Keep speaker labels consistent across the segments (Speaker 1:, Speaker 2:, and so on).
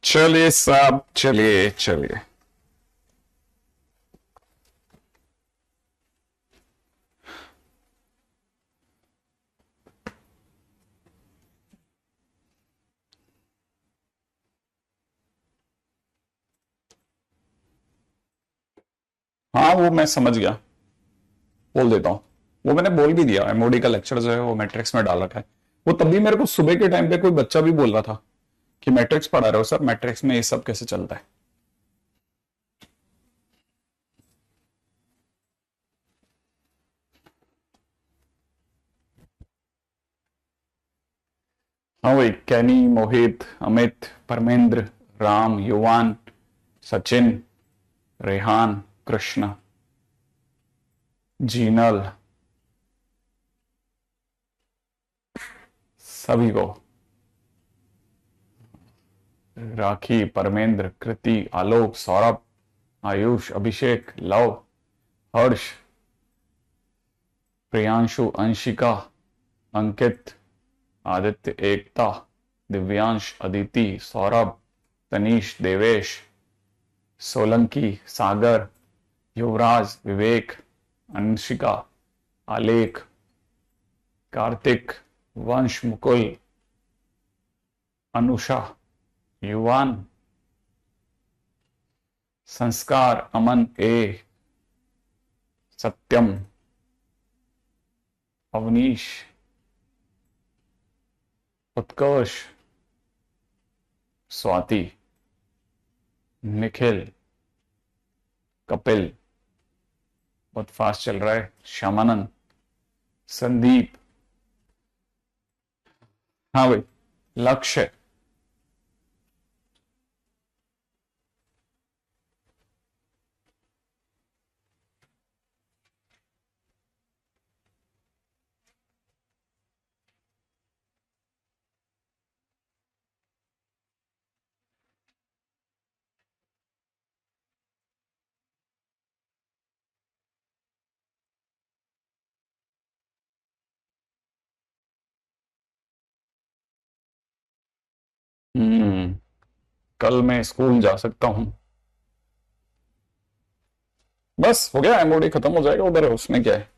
Speaker 1: चलिए साहब, चलिए चलिए। हाँ, वो मैं समझ गया। बोल देता हूँ। वो मैंने बोल भी दिया, एमओडी का लेक्चर जो है वो मैट्रिक्स में डाल रखा है। वो तभी मेरे को सुबह के टाइम पे कोई बच्चा भी बोल रहा था कि मैट्रिक्स पढ़ा रहे हो सर, मैट्रिक्स में ये सब कैसे चलता है। हाँ वही कैनी, मोहित, अमित, परमेंद्र, राम, युवान, सचिन, रेहान, कृष्ण, जीनल, सभी को। राखी, परमेंद्र, कृति, आलोक, सौरभ, आयुष, अभिषेक, लव, हर्ष, प्रियांशु, अंशिका, अंकित, आदित्य, एकता, दिव्यांश, अदिति, सौरभ, तनीश, देवेश, सोलंकी, सागर, युवराज, विवेक, अंशिका, आलेख, कार्तिक, वंश, मुकुल, अनुषा, युवान, संस्कार, अमन, ए, सत्यम, अवनीश, उत्कर्ष, स्वाति, निखिल, कपिल, बहुत फास्ट चल रहा है, श्यामानंद, संदीप, हाँ भाई, लक्ष्य। कल मैं स्कूल जा सकता हूं। बस हो गया, एमओडी खत्म हो जाएगा उधर, उसमें क्या है।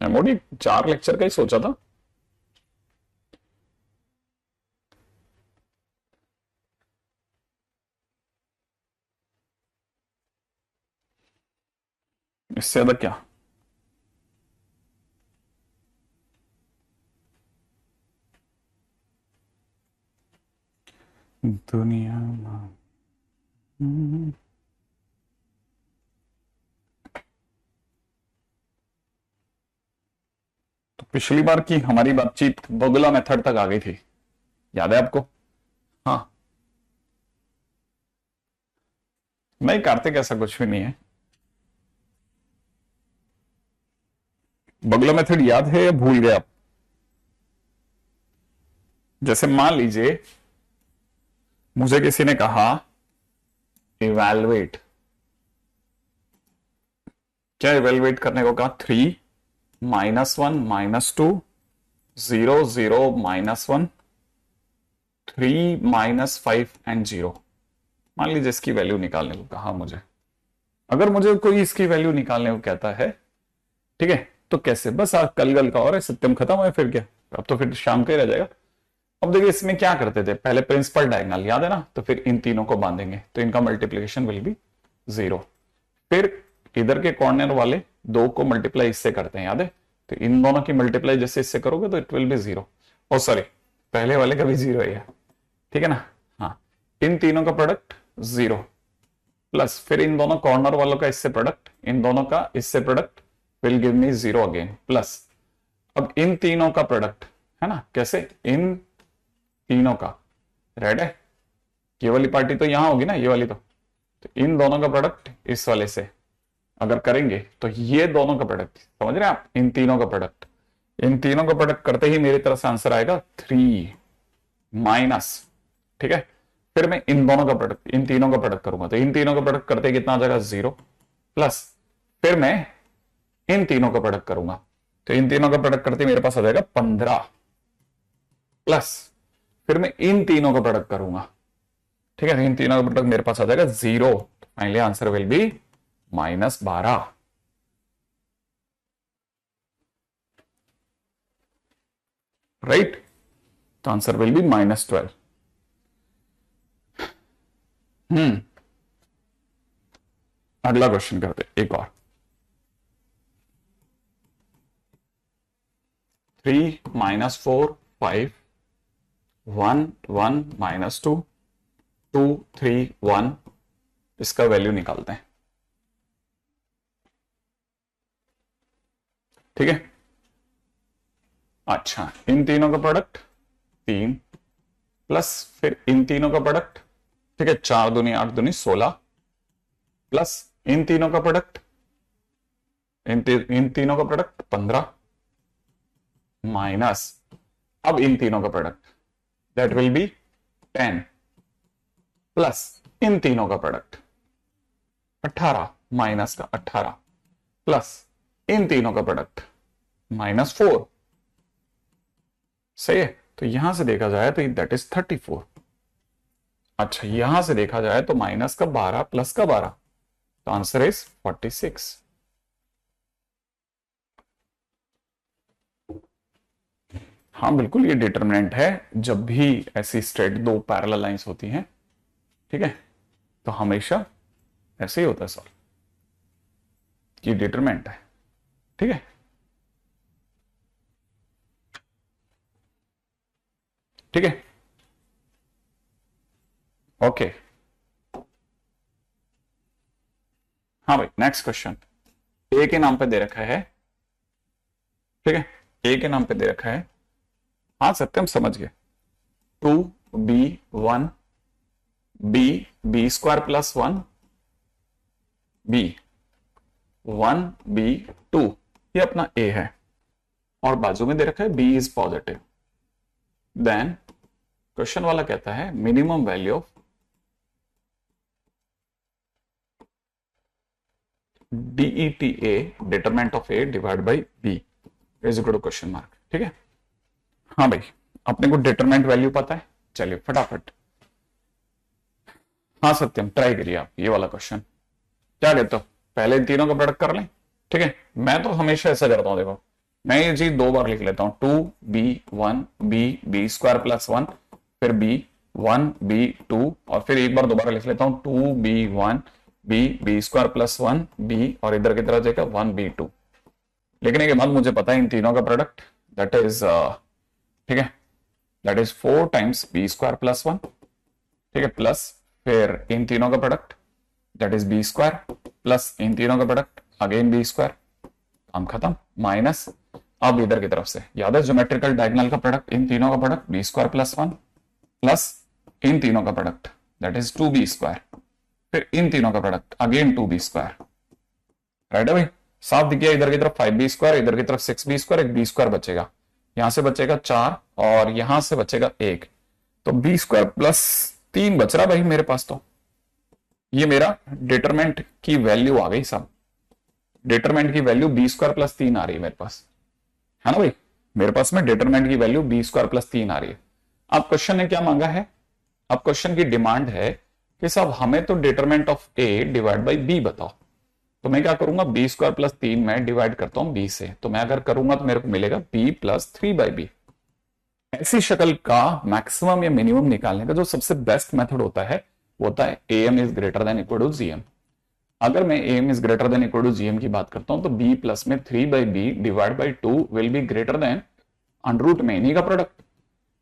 Speaker 1: एमओडी 4 लेक्चर का ही सोचा था। इससे ज्यादा क्या। दुनिया तो पिछली बार की हमारी बातचीत बगुला मेथड तक आ गई थी, याद है आपको। हाँ। नहीं कार्तिक, ऐसा कुछ भी नहीं है। बगुला मेथड याद है या भूल गए आप। जैसे मान लीजिए मुझे किसी ने कहा इवैल्युएट, क्या इवैल्युएट करने को कहा, 3 -1 -2 0 0 -1 3 -5 एंड 0। मान लीजिए इसकी वैल्यू निकालने को कहा मुझे। अगर मुझे कोई इसकी वैल्यू निकालने को कहता है, ठीक है, तो कैसे। बस आप कल गल का और है, सत्यम खत्म है, फिर क्या। अब तो फिर शाम का ही रह जाएगा। अब देखिए इसमें क्या करते थे, पहले प्रिंसिपल डायगोनल याद है ना, तो फिर इन तीनों को बांधेंगे तो इनका मल्टीप्लीकेशन विल बी 0। फिर इधर के कॉर्नर वाले 2 को मल्टीप्लाई इससे करते हैं, याद है। तो इन दोनों की मल्टीप्लाई जैसे इससे करोगे तो इट विल बी 0। और सॉरी, पहले वाले का भी 0 है, ठीक है ना। हाँ, इन तीनों का प्रोडक्ट 0 प्लस फिर इन दोनों कॉर्नर वालों का इससे प्रोडक्ट, इन दोनों का इससे product will give me 0 again plus. अब इन तीनों का प्रोडक्ट है ना, कैसे, इन तीनों का, रेड है, ये वाली पार्टी तो यहां होगी ना, ये वाली तो इन दोनों का प्रोडक्ट इस वाले से अगर करेंगे तो ये दोनों का प्रोडक्ट, समझ रहे हैं आप, इन तीनों का प्रोडक्ट, इन तीनों का प्रोडक्ट करते ही मेरी तरफ से आंसर आएगा 3 माइनस, ठीक है। फिर मैं इन दोनों का प्रोडक्ट, इन तीनों का प्रोडक्ट करूंगा तो इन तीनों का प्रोडक्ट करते कितना आ जाएगा 0 प्लस फिर मैं इन तीनों का प्रोडक्ट करूंगा तो इन तीनों का प्रोडक्ट करते मेरे पास आ जाएगा 15 प्लस फिर मैं इन तीनों का प्रोडक्ट करूंगा, ठीक है, इन तीनों का प्रोडक्ट मेरे पास आ जाएगा 0। Finally answer will B -12। Right, तो आंसर विल बी -12। अगला क्वेश्चन करते एक और। 3 -4 5 1 1 -2 2 3 1, इसका वैल्यू निकालते हैं। ठीक है, अच्छा, इन तीनों का प्रोडक्ट 3 प्लस फिर इन तीनों का प्रोडक्ट, ठीक है, 4 दूनी 8 दूनी 16 प्लस इन तीनों का प्रोडक्ट, इन तीनों का प्रोडक्ट 15 माइनस अब इन तीनों का product, that will be 10 plus इन तीनों का प्रोडक्ट 18 माइनस का 18 प्लस इन तीनों का प्रोडक्ट -4। सही है, तो यहां से देखा जाए तो दैट इज 34। अच्छा, यहां से देखा जाए तो माइनस का 12 प्लस का 12, तो आंसर इज 46। हाँ बिल्कुल, ये डिटरमिनेंट है। जब भी ऐसी स्ट्रेट दो पैरेलल लाइंस होती हैं, ठीक है, तो हमेशा ऐसे ही होता है सॉल्व, ये डिटरमिनेंट है। ठीक है, ठीक है, ओके। हाँ भाई, नेक्स्ट क्वेश्चन। ए के नाम पे दे रखा है, ठीक है, ए के नाम पे दे रखा है। हाँ सत्यम, समझ गए। 2b1 b² plus 1 b 1b2, ये अपना ए है, और बाजू में दे रखा है b is positive. Then question वाला कहता है minimum value of DETA, determinant of A divide by B is equal to question mark. ठीक है, हाँ भाई, अपने को डिटरमिनेंट वैल्यू पता है। चलिए फटाफट, हाँ सत्यम, ट्राई करिए आप ये वाला क्वेश्चन। क्या कहते हो, पहले इन तीनों का प्रोडक्ट कर लें? ठीक है, मैं तो हमेशा ऐसा करता हूं, देखो मैं ये चीज 2 बार लिख लेता हूं, 2b1 b² प्लस 1, फिर b1 b2, और फिर एक बार दोबारा लिख लेता हूं 2b1 b² प्लस 1 b, और इधर की तरफ जाएगा 1b2। लेकिन एक बात मुझे पता है, इन तीनों का प्रोडक्ट दैट इज, ठीक है, that is 4 times b² plus 1, ठीक है, प्लस फिर इन तीनों का product that is b² plus इन तीनों का प्रोडक्ट अगेन b², काम खत्म, माइनस अब इधर की तरफ से याद है ज्योमेट्रिकल डायगोनल का प्रोडक्ट, इन तीनों का प्रोडक्ट b² प्लस 1 प्लस इन तीनों का प्रोडक्ट दैट इज 2b², फिर इन तीनों का प्रोडक्ट अगेन 2b²। राइट है भाई, साफ दिख गया। इधर की तरफ 5b², इधर की तरफ 6b², एक b² बचेगा, यहां से बचेगा 4 और यहां से बचेगा 1, तो b² प्लस 3 बच रहा भाई मेरे पास। तो ये मेरा डिटरमिनेंट की वैल्यू आ गई। सब डिटरमिनेंट की वैल्यू b² प्लस 3 आ रही है मेरे पास, है ना भाई, मेरे पास में डिटरमिनेंट की वैल्यू b² प्लस 3 आ रही है। अब क्वेश्चन ने क्या मांगा है, अब क्वेश्चन की डिमांड है कि साहब हमें तो determinant of a divide by b बताओ। तो मैं क्या करूंगा, b² प्लस 3 मैं डिवाइड करता हूं b से, तो मैं अगर करूंगा तो मेरे को मिलेगा b प्लस 3/b। ऐसी शक्ल का मैक्सिमम या मिनिमम निकालने का जो सबसे बेस्ट मेथड होता है वो होता है am is greater than equal to gm। अगर मैं am is greater than equal to gm की बात करता हूं तो b प्लस में 3/b divide by 2 will be greater then under में इन्हीं का प्रोडक्ट,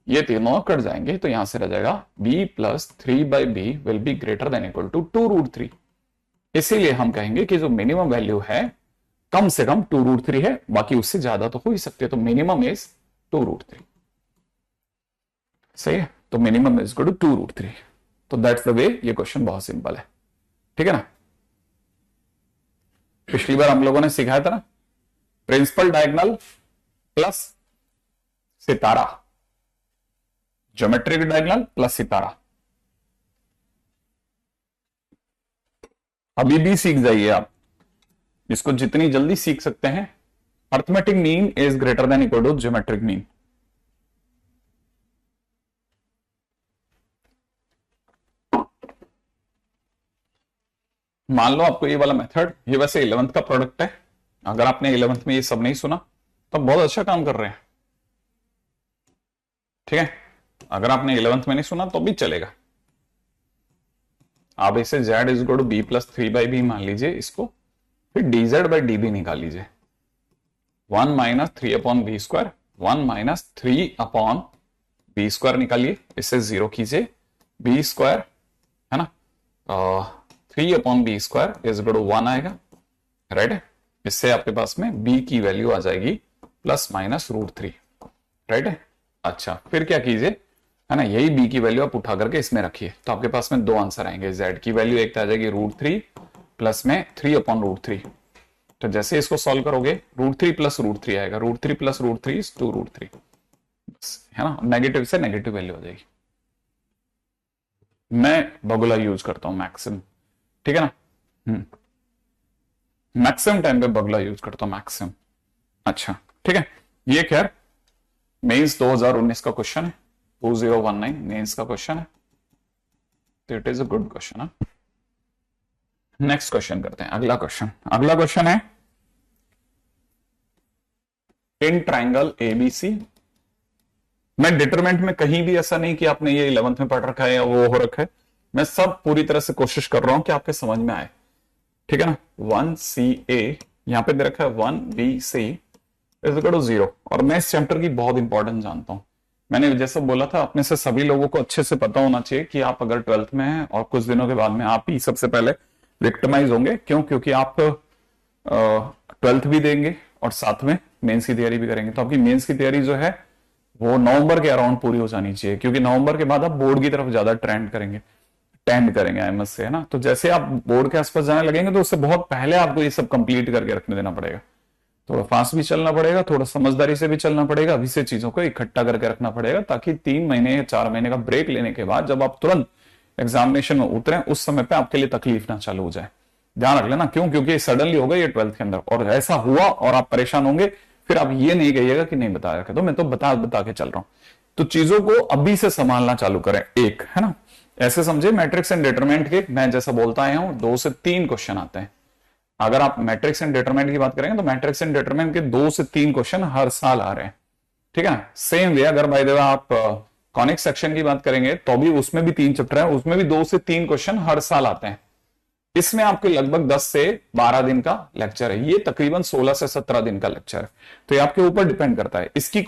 Speaker 1: ये तीनों कट जाएंगे तो यहां से रह जाएगा b plus 3/b will be greater than equal to 2√3। इसीलिए हम कहेंगे कि जो मिनिमम वैल्यू है कम से कम 2√3 है, बाकी उससे ज्यादा तो हो ही सकते है, तो मिनिमम इज 2√3। सही है, तो मिनिमम इज इक्वल टू 2√3। तो दैट्स द वे, ये क्वेश्चन बहुत सिंपल है। ठीक है ना, पिछली बार हम लोगों ने सिखाया था ना, प्रिंसिपल डायगोनल प्लस सितारा, ज्योमेट्रिक डायगोनल प्लस सितारा। अभी भी सीख जाइए आप, इसको जितनी जल्दी सीख सकते हैं। Arithmetic mean is greater than equal to geometric mean. मान लो आपको ये वाला मेथड, ये वैसे 11th का प्रोडक्ट है, अगर आपने 11th में ये सब नहीं सुना तो बहुत अच्छा काम कर रहे हैं, ठीक है। अगर आपने 11th में नहीं सुना तो भी चलेगा। आप इसे z is equal to B plus 3/b मान लीजिए इसको, फिर dz बाई डी निकाल लीजिए। 1 माइनस 3/b², 1 माइनस 3/b² निकालिए, इसे 0 कीजिए, b² है ना, 3/b² इज इक्वल टू 1 आएगा, राइट है। इससे आपके पास में b की वैल्यू आ जाएगी प्लस माइनस √3, राइट है। अच्छा फिर क्या कीजिए, है ना, यही b की वैल्यू आप उठा करके इसमें रखिए, तो आपके पास में दो आंसर आएंगे। z की वैल्यू एक तो आ जाएगी √3 प्लस में 3/√3। तो जैसे इसको सॉल्व करोगे √3 प्लस √3 आएगा, √3 प्लस √3 इज 2√3, है ना, नेगेटिव से नेगेटिव वैल्यू आ जाएगी। मैं बगुला यूज करता हूं मैक्सिमम, ठीक है ना, मैक्सिमम टाइम पे बगुला यूज करता हूं, मैक्सिमम। अच्छा ठीक है, ये खैर मेंस 2019 का क्वेश्चन है, 2019 मेंस का क्वेश्चन है, तो it is a good question है। नेक्स्ट क्वेश्चन करते हैं, अगला क्वेश्चन। अगला क्वेश्चन है इन ट्राइंगल एबीसी। मैं डिटरमिनेंट में कहीं भी ऐसा नहीं कि आपने ये 11th में पढ़ रखा है या वो हो रखा है, मैं सब पूरी तरह से कोशिश कर रहा हूं कि आपके समझ में आए, ठीक है ना। 1CA यहां पे दे रखा है, 1BC इज इक्वल टू 0, और मैं इस चैप्टर की बहुत इंपॉर्टेंस जानता हूं। मैंने जैसा बोला था, अपने से सभी लोगों को अच्छे से पता होना चाहिए कि आप अगर 12th में हैं और कुछ दिनों के बाद में आप ही सबसे पहले विक्टिमाइज होंगे। क्यों? क्योंकि आप 12th भी देंगे और साथ में मेंस की तैयारी भी करेंगे, तो आपकी मेंस की तैयारी जो है वो नवंबर के अराउंड पूरी हो जानी चाहिए, क्योंकि नवंबर के बाद आप बोर्ड की तरफ ज्यादा टेंड करेंगे आई मस्ट से, है ना। तो जैसे आप बोर्ड के आसपास जाने लगेंगे तो उससे बहुत पहले आपको ये सब कंप्लीट करके रखने देना पड़ेगा। थोड़ा फास्ट भी चलना पड़ेगा, थोड़ा समझदारी से भी चलना पड़ेगा, अभी से चीजों को इकट्ठा करके रखना पड़ेगा, ताकि 3 महीने या 4 महीने का ब्रेक लेने के बाद जब आप तुरंत एग्जामिनेशन में उतरें उस समय पे आपके लिए तकलीफ ना चालू हो जाए। ध्यान रख लेना, क्यों? क्योंकि सडनली होगा ये 12th के अंदर, और ऐसा हुआ और आप परेशान होंगे, फिर आप ये नहीं कहिएगा कि नहीं बताया, तो मैं तो बता के चल रहा हूं। तो चीजों को अभी से संभालना चालू करें, एक है ना, ऐसे समझे मैट्रिक्स एंड डिटरमिनेंट के, मैं जैसा बोलता आया हूं 2 से 3 क्वेश्चन आते हैं। अगर आप मैट्रिक्स एंड डिटरमिनेंट की बात करेंगे तो मैट्रिक्स एंड डिटरमिनेंट के 2 से 3 क्वेश्चन हर साल आ रहे हैं, ठीक है ना। सेम वे अगर बाय द वे आप कॉनिक सेक्शन की बात करेंगे तो भी उसमें भी 3 चैप्टर है, उसमें भी 2 से 3 क्वेश्चन हर साल आते हैं। इसमें आपके लगभग 10 से 12 दिन का लेक्चर है, ये तकरीबन 16 से 17 दिन का लेक्चर है। तो ये आपके ऊपर डिपेंड करता है, इसकी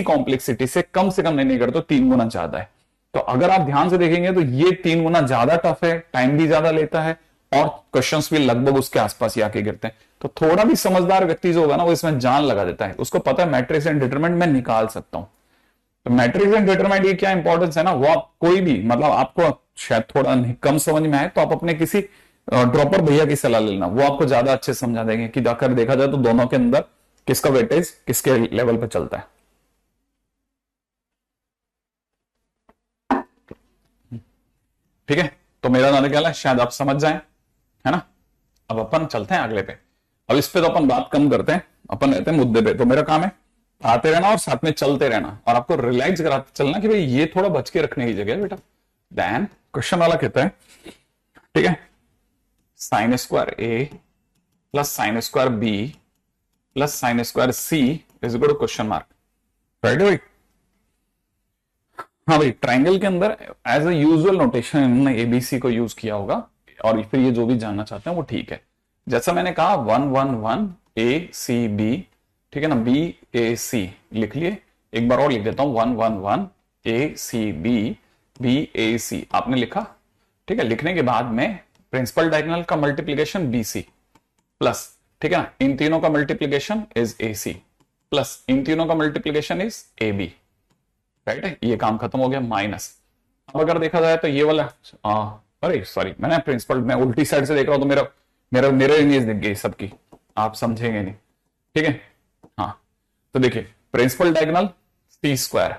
Speaker 1: कॉम्प्लेक्सिटी से कम नहीं करते, 3 गुना ज्यादा है। तो अगर आप ध्यान से देखेंगे तो ये 3 गुना ज्यादा टफ है, टाइम भी ज्यादा लेता है, और क्वेश्चंस भी लगभग उसके आसपास ही आके गिरते हैं। तो थोड़ा भी समझदार व्यक्ति जो होगा ना, वो इसमें जान लगा देता है, उसको पता है मैट्रिक्स एंड डिटरमिनेंट में निकाल सकता हूं। तो मैट्रिक्स एंड डिटरमिनेंट की क्या इंपॉर्टेंस है ना, वो आप कोई भी, मतलब आपको शायद थोड़ा कम समझ में आए तो आप अपने किसी ड्रॉपर भैया की सलाह लेना, वो आपको ज्यादा अच्छे समझा देंगे कि जाकर देखा जाए तो दोनों के अंदर किसका वेटेज किसके लेवल पे चलता है। ठीक है, तो मेरा नाम क्या है, शायद आप समझ जाएं, है ना। अब अपन चलते हैं अगले पे। अब इस पे तो अपन बात कम करते हैं, अपन रहते हैं मुद्दे पे। तो मेरा काम है आते रहना और साथ में चलते रहना, और आपको रिलैक्स कराते चलना कि भाई ये थोड़ा बच के रखने की जगह है बेटा। देन क्वेश्चन वाला कहता है, ठीक है, sine square A plus sine square B plus sine square C is equal to question mark, right भाई। हाँ भाई, ट्राइंगल के अंदर एज ए यूजुअल नोटेशन इन्होंने एबीसी को यूज किया होगा, और फिर ये जो भी जानना चाहते हैं वो ठीक है। जैसा मैंने कहा 1 1 1 ए सी बी, ठीक है ना, बी ए सी लिख लिए। एक बार और लिख देता हूं, 1 1 1 ए सी बी बी ए सी आपने लिखा, ठीक है। लिखने के बाद में प्रिंसिपल डायगोनल का मल्टीप्लीकेशन बी सी प्लस, ठीक है ना, इन तीनों का multiplication is A C plus इन तीनों का multiplication is A B, right है। ये काम खत्म हो गया, माइनस। अब अगर देखा जाए तो ये वाला, अरे सॉरी, मैंने प्रिंसिपल, मैं उल्टी साइड से देख रहा हूं तो मेरा इमेज दिख गई सबकी, आप समझेंगे नहीं, ठीक है। हाँ, तो देखिए प्रिंसिपल डायगोनल सी स्क्वायर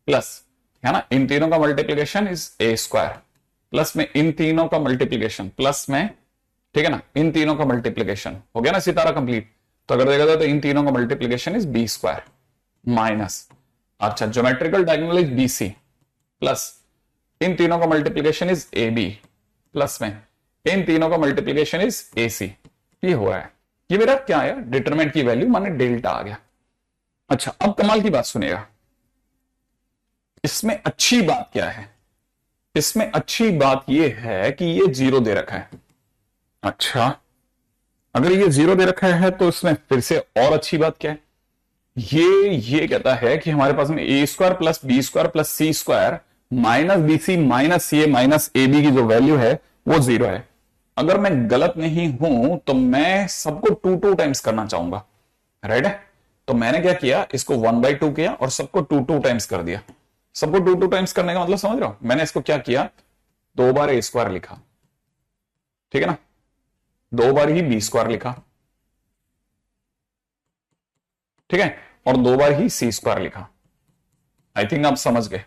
Speaker 1: प्लस, है ना, इन तीनों का multiplication is A square plus में इन तीनों का मल्टीप्लीकेशन प्लस में, ठीक है ना, इन तीनों का मल्टीप्लीकेशन हो गया ना सितारा कंप्लीट। तो अगर देखा जाए तो इन तीनों का multiplication is B square minus, अच्छा, geometrical diagonal is B C plus इन तीनों का multiplication is A B plus में इन तीनों का मल्टीप्लीकेशन इज AC। ये हो रहा है, ये मेरा क्या आया, डिटरमिनेंट की वैल्यू माने डेल्टा आ गया। अच्छा, अब कमाल की बात सुनिएगा, इसमें अच्छी बात क्या है, इसमें अच्छी बात यह है कि ये 0 दे रखा है। अच्छा, अगर ये 0 दे रखा है तो इसमें फिर से और अच्छी बात क्या है, ये कहता है कि हमारे पास में A square plus B square plus C square minus B C minus C A minus A B की जो वैल्यू है वो 0 है। अगर मैं गलत नहीं हूं तो मैं सबको 2 टाइम्स करना चाहूंगा, राइट है। तो मैंने क्या किया, इसको 1/2 किया और सबको 2 टाइम्स कर दिया। सबको 2 टाइम्स करने का मतलब समझ रहे हो, मैंने इसको क्या किया, 2 बार ए स्क्वायर लिखा, ठीक है ना, 2 बार ही बी स्क्वायर लिखा, ठीक है, और 2 बार ही सी स्क्वायर लिखा। आई थिंक आप समझ गए,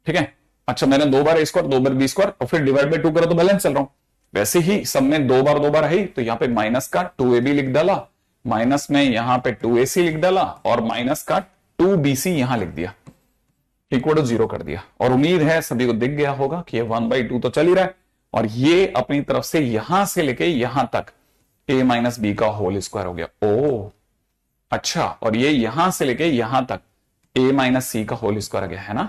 Speaker 1: ठीक है। अच्छा, मैंने 2 बार ए स्क्वायर 2 बार बी स्क्वायर और फिर डिवाइड बाय 2 करा तो बैलेंस चल रहा हूं। वैसे ही सब में 2 बार है, तो यहां पे माइनस का 2ab लिख डाला, माइनस में यहां पे 2ac लिख डाला और माइनस का 2bc यहां लिख दिया, इक्वल टू 0 कर दिया। और उम्मीद है सभी को दिख गया होगा कि ये 1/2 तो चल ही रहा है, और ये अपनी तरफ से यहां से लेके यहां तक a माइनस बी का होल स्क्वायर हो गया। ओ अच्छा, और ये यहां से लेके यहां तक a माइनस सी का होल स्क्वायर आ गया है ना,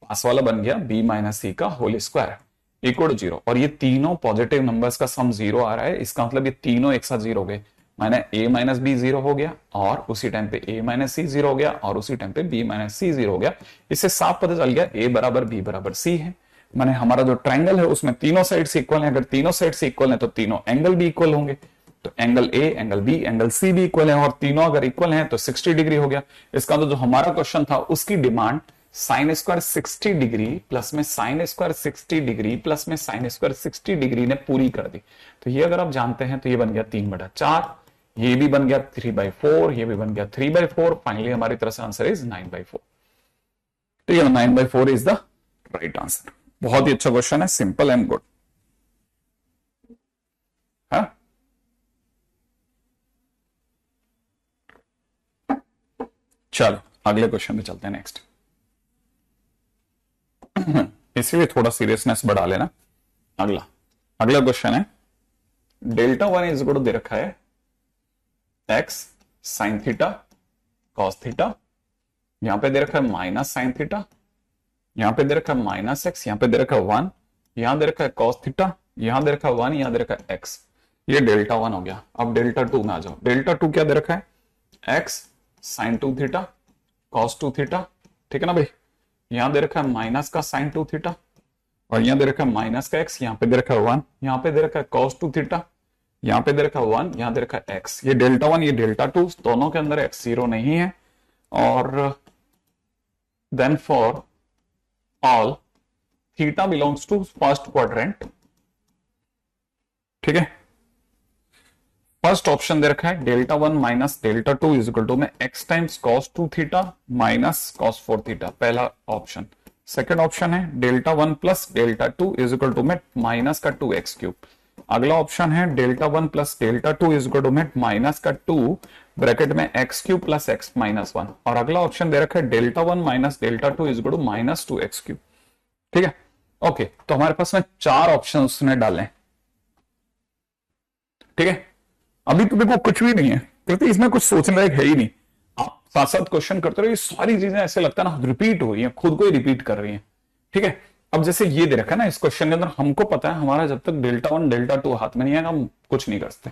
Speaker 1: पास वाला बन गया b माइनस सी का होल स्क्वायर इक्वल टू 0। और ये तीनों पॉजिटिव नंबर्स का सम 0 आ रहा है, इसका मतलब ये तीनों एक साथ 0 हो गए, माने a माइनस बी 0 हो गया और उसी टाइम पे a माइनस सी 0 हो गया और उसी टाइम पे b माइनस सी 0 हो गया। इससे साफ पता चल गया a बराबर b बराबर c है, माने हमारा जो ट्रायंगल है उसमें तीनों साइड से इक्वल है। अगर तीनों साइड से इक्वल है तो तीनों एंगल भी इक्वल होंगे, तो angle A angle B angle C भी इक्वल है, और तीनों अगर इक्वल हैं तो 60 डिग्री हो गया। इसका तो जो हमारा क्वेश्चन था उसकी demand sine square 60 degree plus में साइन स्क्वायर 60 डिग्री प्लस में साइन स्क्वायर 60 डिग्री ने पूरी कर दी। तो ये अगर आप जानते हैं तो ये बन गया 3/4, ये भी बन गया 3/4, ये भी बन गया 3/4। फाइनली हमारी तरफ से आंसर इज 9/4। तो ये 9/4 इज द राइट आंसर। बहुत ही अच्छा क्वेश्चन है, सिंपल एंड गुड। हाँ, चलो अगले क्वेश्चन पे चलते हैं नेक्स्ट। इसीलिए थोड़ा सीरियसनेस बढ़ा लेना। अगला क्वेश्चन है, डेल्टा 1 इज इक्वल टू दे रखा है x sine theta cos theta, यहां पे दे रखा है माइनस साइन थीटा, यहां पे दे रखा है माइनस एक्स, यहां पे दे रखा है 1, यहां दे रखा है कॉस थीटा, यहां दे रखा है 1, यहां दे रखा है x। ये डेल्टा 1 हो गया। अब डेल्टा 2 में आ जाओ। डेल्टा 2 क्या दे रखा है, x sine 2 theta cos 2 theta, ठीक है ना भाई। यहां दे रखा है माइनस का साइन 2 थीटा और यहां दे रखा है माइनस का x, यहां पे दे रखा है 1, यहां पे दे रखा है कॉस 2 थीटा, यहां पे दे रखा है 1, यहां दे रखा है x। ये डेल्टा 1 ये डेल्टा 2 दोनों के अंदर x 0 नहीं है। और then for all theta belongs to first quadrant, ठीक है। फर्स्ट ऑप्शन दे रखा है delta 1 minus delta 2 is equal to में x times cos 2 theta minus cos 4 theta, पहला ऑप्शन। सेकंड ऑप्शन है delta 1 plus delta 2 is equal to में minus का 2x क्यूब। अगला ऑप्शन है delta 1 plus delta 2 is equal to में minus का 2 bracket में x cube plus x minus 1। और अगला ऑप्शन दे रखा है delta 1 minus delta 2 is equal to minus 2x cube, ठीक है। ओके, तो हमारे पास में 4 ऑप्शन उसने डाले, ठीक है। अभी तो देखो कुछ भी नहीं है, क्योंकि इसमें कुछ सोचने लायक है ही नहीं। आप साथ साथ क्वेश्चन करते रहो, ये सारी चीजें ऐसे लगता है ना रिपीट हो रही हैं, खुद को ही रिपीट कर रही हैं, ठीक है। अब जैसे ये दे रखा है ना इस क्वेश्चन के अंदर, हमको पता है हमारा जब तक डेल्टा 1 डेल्टा 2 हाथ में नहीं आएगा हम कुछ नहीं कर सकते।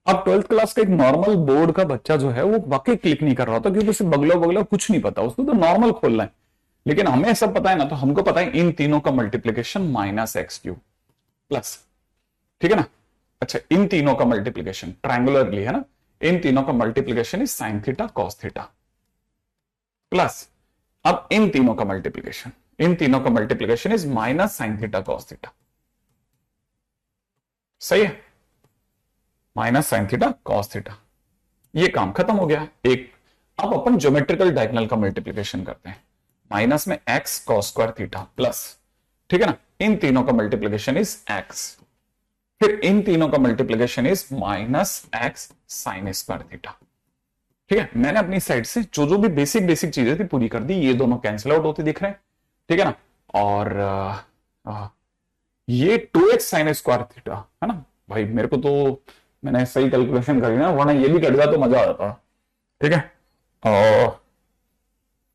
Speaker 1: अब 12th क्लास का एक नॉर्मल बोर्ड का बच्चा जो है वो वाकई क्लिक नहीं कर रहा होता, क्योंकि उसे बगला कुछ नहीं पता, उसको तो नॉर्मल खोलना है। लेकिन हमें सब पता है ना, तो हमको पता है इन तीनों का multiplication minus x cube plus, ठीक है ना। अच्छा, इन तीनों का मल्टीप्लीकेशन ट्रायंगुलरली है ना, इन तीनों का multiplication is sine theta cos theta plus, अब इन तीनों का multiplication is minus sine theta cos theta, सही है, minus sine theta cos theta. ये काम खत्म हो गया एक। अब अपन ज्योमेट्रिकल डायगोनल का मल्टीप्लीकेशन करते हैं, माइनस में x cos square theta plus, ठीक है ना, इन तीनों का मल्टीप्लीकेशन इज एक्स, फिर इन तीनों का multiplication is minus x sine square theta, ठीक है। मैंने अपनी साइड से जो भी बेसिक चीजें थी पूरी कर दी। ये दोनों कैंसिल आउट होते दिख रहे हैं, ठीक है ना। और ये 2x साइन स्क्वायर थीटा है ना भाई। मेरे को तो मैंने सही कैलकुलेशन करी ना, वरना ये भी कट गया तो मजा आ जाता। ठीक है, और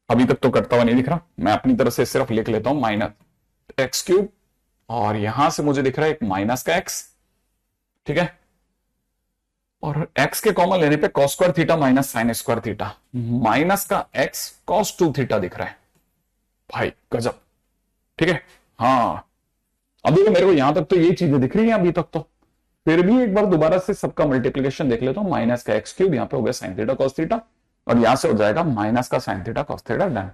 Speaker 1: अभी तक तो कटता हुआ नहीं दिख रहा। मैं अपनी तरफ से सिर्फ लिख लेता हूं माइनस एक्स क्यूब, और यहां से मुझे दिख रहा है एक माइनस का एक्स। ठीक है, और x के कॉमन लेने पे cos square theta minus sine square theta, minus का x cos 2 थीटा दिख रहा है भाई, गजब। ठीक है, हाँ अभी तो मेरे को यहां तक तो ये चीजें दिख रही हैं अभी तक तो। फिर भी एक बार दोबारा से सबका मल्टीप्लीकेशन देख लेता हूं। माइनस का एक्स क्यूब, यहां पे हो गया साइन थीटा कॉस थीटा, और यहां से हो जाएगा माइनस का sine theta cos theta, done.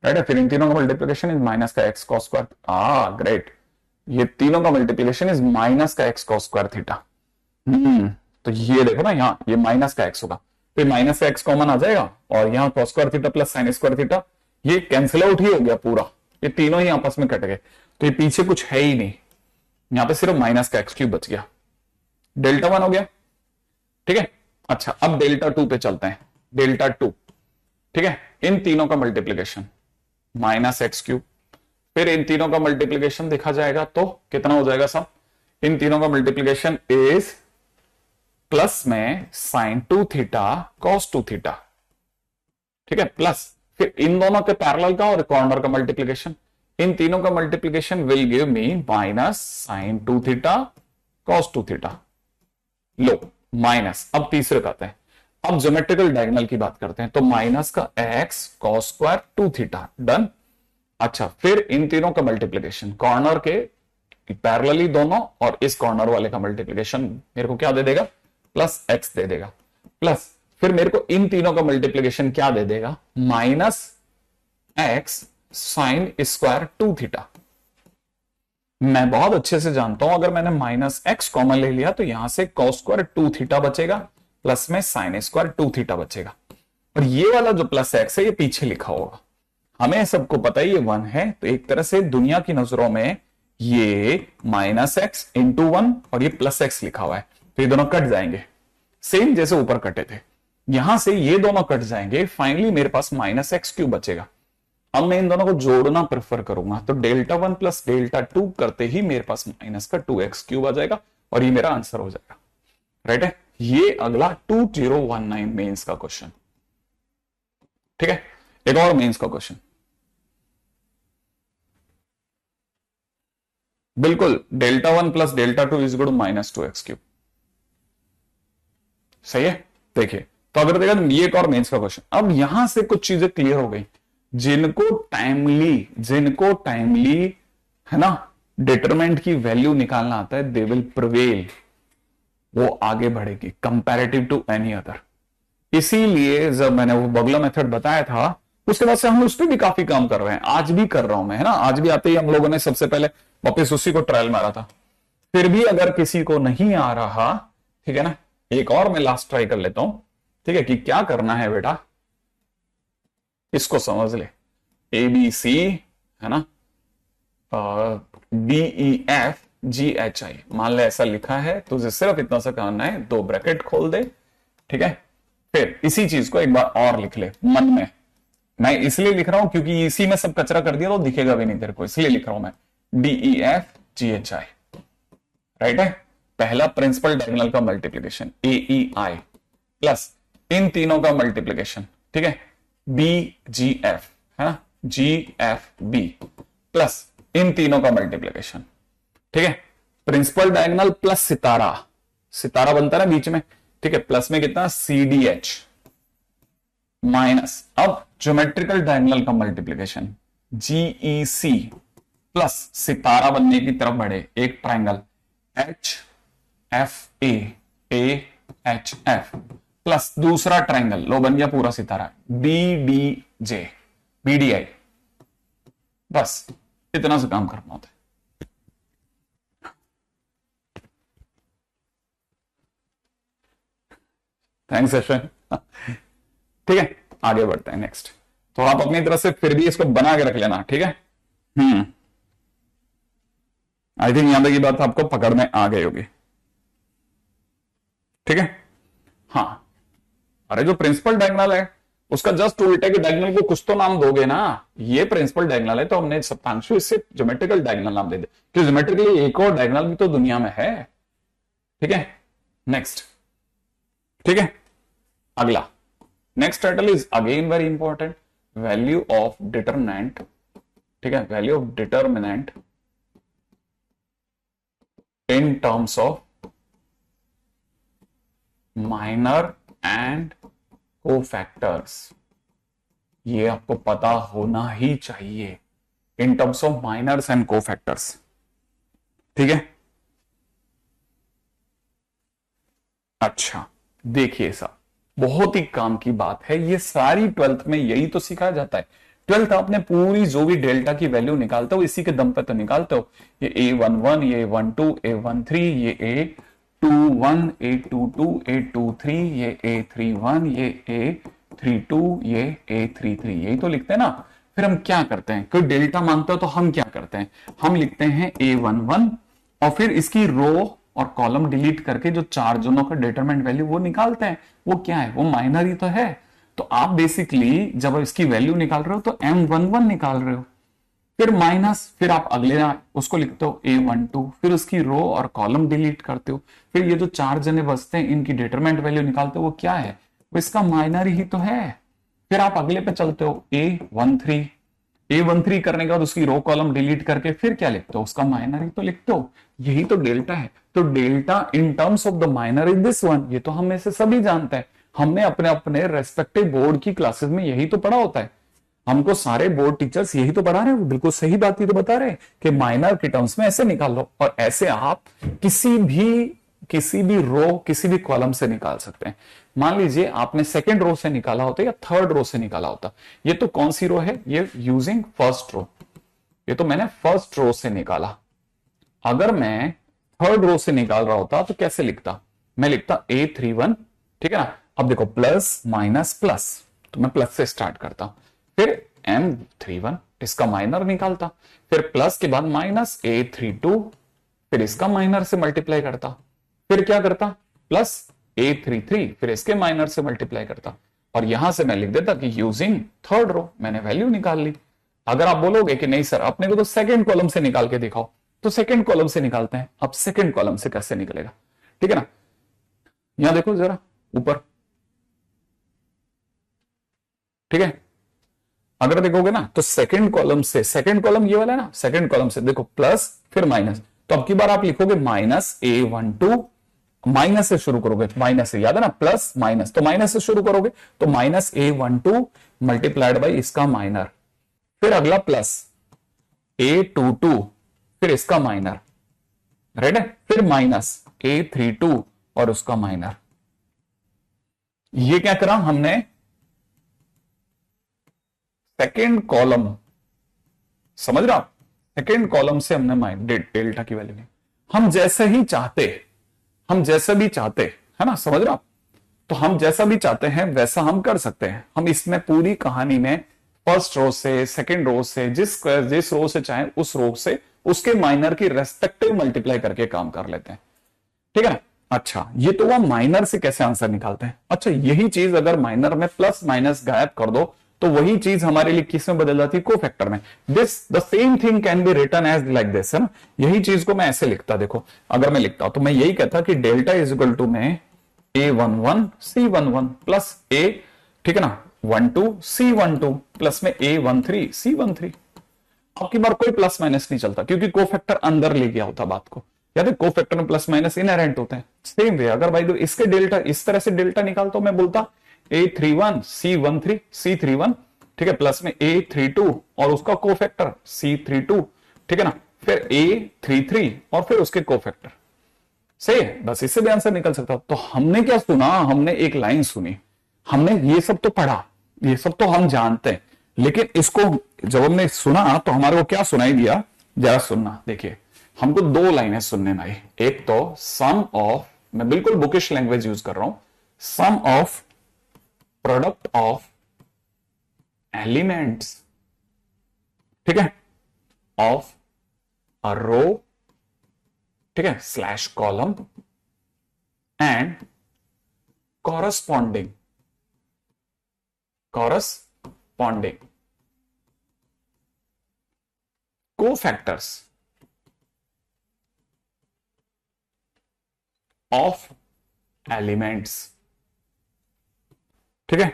Speaker 1: Right है, फिर इन तीनों का मल्टीप्लीकेशन इज माइनस का एक्स कॉस स्क्वायर, ग्रेट। ये तीनों का मल्टीप्लीकेशन इज माइनस का एक्स कॉस स्क्वायर थीटा। तो ये देखो ना, यहाँ ये माइनस का एक्स होगा, फिर माइनस का एक्स कॉमन आ जाएगा, और यहाँ cos square theta plus sine square theta, ये कैंसिल आउट ही हो गया पूरा, ये तीनों ही आपस में कट गए। तो ये पीछे कुछ है ही नहीं, यहां पे सिर्फ माइनस का एक्स क्यूब बच गया, डेल्टा 1 हो गया। ठीक है, अच्छा अब डेल्टा 2 पे चलते हैं। डेल्टा 2, ठीक है, इन तीनों का मल्टीप्लीकेशन माइनस एक्स क्यूब, फिर इन तीनों का मल्टीप्लीकेशन देखा जाएगा तो कितना हो जाएगा सब, इन तीनों का मल्टीप्लीकेशन इज प्लस में साइन 2 थीटा कॉस 2 थीटा। ठीक है, प्लस फिर इन दोनों के पैरेलल का और कॉर्नर का मल्टीप्लीकेशन, इन तीनों का multiplication will give me minus sine 2 theta cos 2 theta. लो माइनस, अब तीसरे का आते हैं, अब ज्योमेट्रिकल डायगोनल की बात करते हैं। तो माइनस का x cos square 2 theta, done. अच्छा फिर इन तीनों का मल्टीप्लीकेशन, कॉर्नर के पैरेलली दोनों और इस कॉर्नर वाले का मल्टीप्लीकेशन मेरे को क्या दे देगा, प्लस एक्स दे देगा, प्लस फिर मेरे को इन तीनों का मल्टीप्लीकेशन क्या दे देगा, minus x sine square 2 theta. मैं बहुत अच्छे से जानता हूं, अगर मैंने माइनस एक्स कॉमन ले लिया तो यहां से कॉस स्क्वायर 2 थीटा बचेगा, प्लस में साइन स्क्वायर 2 थीटा बचेगा, और ये वाला जो प्लस एक्स है ये पीछे लिखा होगा। हमें सबको पता है ये 1 है, तो एक तरह से दुनिया की नजरों में ये माइनस एक्स इंटू 1 और ये प्लस एक्स लिखा हुआ है, तो ये दोनों कट जाएंगे, सेम जैसे ऊपर कटे थे। यहां से ये दोनों कट जाएंगे, फाइनली मेरे पास माइनस एक्स क्यूब बचेगा। अब मैं इन दोनों को जोड़ना प्रेफर करूंगा, तो डेल्टा 1 प्लस डेल्टा 2 करते ही मेरे पास माइनस का 2x क्यूब आ जाएगा, और ये मेरा आंसर हो जाएगा। राइट है, ये अगला 2019 मेंस का क्वेश्चन। ठीक है, एक और मेंस का क्वेश्चन, बिल्कुल delta 1 plus delta 2 is equal to minus 2x cube. सही है, देखिए तो अगर देखा तो ये एक और मेंस का क्वेश्चन। अब यहां से कुछ चीजें क्लियर हो गई, जिनको टाइमली है ना डिटरमिनेंट की वैल्यू निकालना आता है, दे विल प्रिवेल, वो आगे बढ़ेगी कंपैरेटिव टू एनी अदर। इसीलिए जब मैंने वो बगला मेथड बताया था, उसके बाद से हम उस पर भी काफी काम कर रहे हैं, आज भी कर रहा हूं मैं, है ना। आज भी आते ही हम लोगों ने सबसे पहले वापस उसी को ट्रायल मारा था। फिर भी अगर किसी को नहीं आ रहा, ठीक है ना, एक और मैं लास्ट ट्राई कर लेता हूं। ठीक है, कि क्या करना है बेटा, इसको समझ ले, ए बी सी है ना, D E F G H I, मान ले ऐसा लिखा है, तुझे सिर्फ इतना सा करना है, 2 ब्रैकेट खोल दे। ठीक है, फिर इसी चीज को एक बार और लिख ले मन में। मैं इसलिए लिख रहा हूं क्योंकि इसी में सब कचरा कर दिया तो दिखेगा भी नहीं तेरे को, इसलिए लिख रहा हूं मैं D E F G H I. Right है, पहला प्रिंसिपल डायगोनल का मल्टीप्लीकेशन ए ई आई, प्लस इन तीनों का मल्टीप्लीकेशन, ठीक है, बी जी एफ है ना, जी एफ बी, प्लस इन तीनों का मल्टीप्लीकेशन। ठीक है, प्रिंसिपल डायगोनल प्लस सितारा, सितारा बनता है ना बीच में, ठीक है, प्लस में कितना सी डी एच, माइनस अब ज्योमेट्रिकल डायगोनल का मल्टीप्लीकेशन जीई सी, प्लस सितारा बनने की तरफ बढ़े एक triangle H F A H F, plus दूसरा ट्राइंगल लो बन गया पूरा सितारा B D J B D I. बस इतना से काम करना होता है। थैंक्स यशवंत। ठीक है, आगे बढ़ते हैं नेक्स्ट। तो आप अपनी तरफ से फिर भी इसको बना के रख लेना, ठीक है। आई थिंक यहां तक की बात आपको पकड़ में आ गई होगी, ठीक है। हाँ, अरे जो प्रिंसिपल डायगोनल है उसका जस्ट उल्टे के डायगोनल को कुछ तो नाम दोगे ना। ये प्रिंसिपल डायगोनल है तो हमने सप्तांशु इससे ज्योमेट्रिकल डायगोनल नाम दे दे, कि ज्योमेट्रिकली एक और डायगोनल भी तो दुनिया में है। ठीक है, नेक्स्ट। ठीक है, अगला next title is again very important, value of determinant. ठीक है, value of determinant in terms of minor and cofactors. ये आपको पता होना ही चाहिए, in terms of minors and cofactors. ठीक है, अच्छा देखिए साहब, बहुत ही काम की बात है, ये सारी 12th में यही तो सिखाया जाता है। 12th आपने पूरी जो भी डेल्टा की वैल्यू निकालते हो इसी के दम पे तो निकालते हो। ये A11, ये A12, A13, ये A21, A22, A23, ये A31, ये A32, ये A33, यही तो लिखते हैं ना। फिर हम क्या करते हैं, कोई डेल्टा मांगता हो तो हम क्या करते हैं, हम लिखते हैं A11 और फिर इसकी रो और कॉलम डिलीट करके जो चार जोनों का डिटरमिनेंट वैल्यू वो निकालते हैं। वो क्या है, वो माइनर ही तो है। तो आप बेसिकली जब इसकी वैल्यू निकाल रहे हो तो M11 निकाल रहे हो, फिर माइनस, फिर आप अगले उसको लिखते हो A12, फिर उसकी रो और कॉलम डिलीट करते हो, फिर ये जो चार जने बचते हैं इनकी डिटरमिनेंट वैल्यू निकालते हो, वो क्या है, वो इसका माइनर ही तो है। फिर आप अगले पे चलते हो A13 करने के बाद उसकी रो कॉलम डिलीट करके फिर क्या लिखते हो, उसका माइनर ही तो लिखते हो। यही तो डेल्टा है। तो delta in terms of the minor is this one, ये तो हम में से सभी जानते हैं। हमने अपने अपने रेस्पेक्टिव बोर्ड की क्लासेस में यही तो पढ़ा होता है। हमको सारे बोर्ड टीचर्स यही तो पढ़ा रहे हैं, बिल्कुल सही बात ही तो बता रहे हैं कि माइनर के टर्म्स में ऐसे निकाल लो, और ऐसे आप किसी भी रो किसी भी कॉलम से निकाल सकते हैं। मान लीजिए आपने सेकंड रो से निकाला होता या थर्ड रो से निकाला होता, ये तो कौन सी रो है, ये यूजिंग फर्स्ट रो, ये तो मैंने फर्स्ट रो से निकाला। अगर मैं थर्ड रो से निकाल रहा होता तो कैसे लिखता, मैं लिखता A31, ठीक है ना। अब देखो प्लस माइनस प्लस, तो मैं प्लस से स्टार्ट करता, फिर M31 इसका माइनर निकालता, फिर प्लस के बाद माइनस A32, फिर इसका माइनर से मल्टीप्लाई करता, फिर क्या करता प्लस A33, फिर इसके माइनर से मल्टीप्लाई करता, और यहां से मैं लिख देता कि यूजिंग थर्ड रो मैंने वैल्यू निकाल ली। अगर आप बोलोगे कि नहीं सर अपने को तो सेकंड कॉलम से निकाल के दिखाओ, तो सेकंड कॉलम से निकालते हैं। अब सेकंड कॉलम से कैसे निकलेगा, ठीक है ना, यहां देखो जरा ऊपर, ठीक है। अगर देखोगे ना तो सेकंड कॉलम से, सेकंड कॉलम ये वाला है ना, सेकंड कॉलम से देखो प्लस फिर माइनस, तो अब की बार आप लिखोगे माइनस A12, माइनस से शुरू करोगे, माइनस से याद है ना, प्लस माइनस, तो माइनस से शुरू करोगे तो माइनस A12 मल्टीप्लाइड बाई इसका माइनर, फिर अगला प्लस A22, फिर इसका माइनर, राइट है, फिर माइनस A32 और उसका माइनर। ये क्या करा हमने, सेकेंड कॉलम, समझ रहा, सेकेंड कॉलम से हमने डेल्टा की वैल्यू नहीं, हम जैसे ही चाहते, हम जैसे भी चाहते, है ना, समझ रहा, तो हम जैसा भी चाहते हैं वैसा हम कर सकते हैं। हम इसमें पूरी कहानी में फर्स्ट रो से, सेकेंड रो से, जिस रो से चाहे उस रो से उसके माइनर की रेस्पेक्टिव मल्टीप्लाई करके काम कर लेते हैं, ठीक है ना। अच्छा ये तो वह माइनर से कैसे आंसर निकालते हैं। अच्छा यही चीज अगर माइनर में प्लस माइनस गायब कर दो तो वही चीज हमारे लिए किस में बदल जाती है, कोफैक्टर में। This the same thing can be written as like this, है ना। यही चीज को मैं ऐसे लिखता, देखो अगर मैं लिखता हूं तो मैं यही कहता कि डेल्टा इज इक्वल टू में A11 C11 प्लस A, ठीक है ना, 12 C12 प्लस में A13 C13। आपकी बार कोई प्लस माइनस नहीं चलता क्योंकि कोफैक्टर अंदर ले गया होता बात को, याद है कोफैक्टर में प्लस माइनस इनहेरेंट होते हैं। सेम वे अगर भाई इसके डेल्टा इस तरह से डेल्टा निकालता हूं, मैं बोलता A31 C13 C31, ठीक है, प्लस में A32 और उसका कोफैक्टर C32, ठीक है ना, फिर A33 और फिर उसके कोफैक्टर, सही है, बस इससे भी आंसर निकल सकता। तो हमने क्या सुना, हमने एक लाइन सुनी, हमने ये सब तो पढ़ा, ये सब तो हम जानते हैं, लेकिन इसको जब हमने सुना तो हमारे को क्या सुनाई दिया, जरा सुनना। देखिए हमको दो लाइनें सुनने में आई, एक तो सम ऑफ, मैं बिल्कुल बुकिश लैंग्वेज यूज कर रहा हूं, सम ऑफ प्रोडक्ट ऑफ एलिमेंट्स, ठीक है, ऑफ अ रो, ठीक है, slash column and corresponding corresponding cofactors of elements, ठीक है,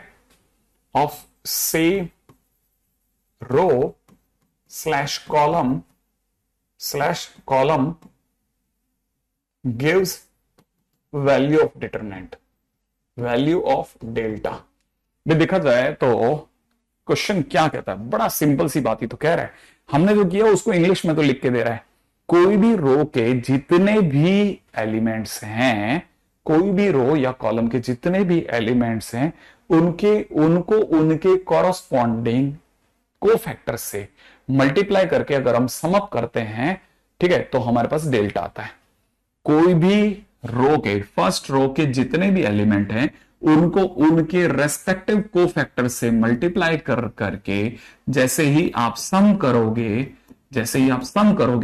Speaker 1: of same row slash column gives value of determinant, value of delta। भी देखा जाए तो क्वेश्चन क्या कहता है, बड़ा सिंपल सी बात ही तो कह रहा है। हमने जो किया उसको इंग्लिश में तो लिख के दे रहा है, कोई भी रो के जितने भी एलिमेंट्स हैं, कोई भी रो या कॉलम के जितने भी एलिमेंट्स हैं, उनके कॉरस्पॉन्डिंग कोफैक्टर से मल्टीप्लाई करके अगर हम सम अप करते हैं, ठीक है, तो हमारे पास डेल्टा आता है। कोई भी रो के, फर्स्ट रो के जितने भी एलिमेंट हैं, उनको उनके रेस्पेक्टिव कोफैक्टर से मल्टीप्लाई करके जैसे ही आप सम करोगे,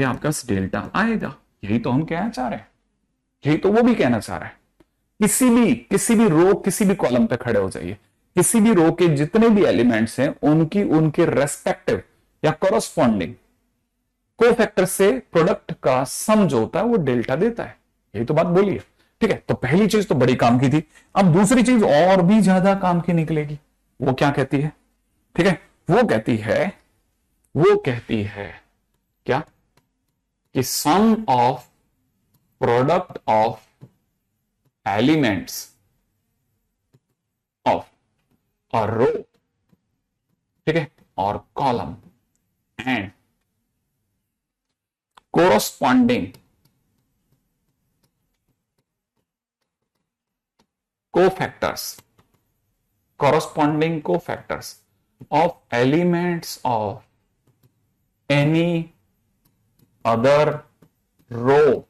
Speaker 1: आपके पास डेल्टा आएगा। यही तो हम कहना चाह रहे हैं, यही तो वो भी कहना चाह रहा है। किसी भी रो, किसी भी कॉलम पे खड़े हो जाइए, किसी भी रो के जितने भी एलिमेंट्स हैं, उनके रेस्पेक्टिव या कॉरस्पॉन्डिंग कोफैक्टर से प्रोडक्ट का सम जो होता है वो डेल्टा देता है। यही तो बात बोली है, ठीक है। तो पहली चीज तो बड़ी काम की थी, अब दूसरी चीज और भी ज्यादा काम की निकलेगी। वो क्या कहती है, ठीक है, वो कहती है क्या, कि sum of product of elements of a row, ठीक है, और column and corresponding cofactors of elements of any other row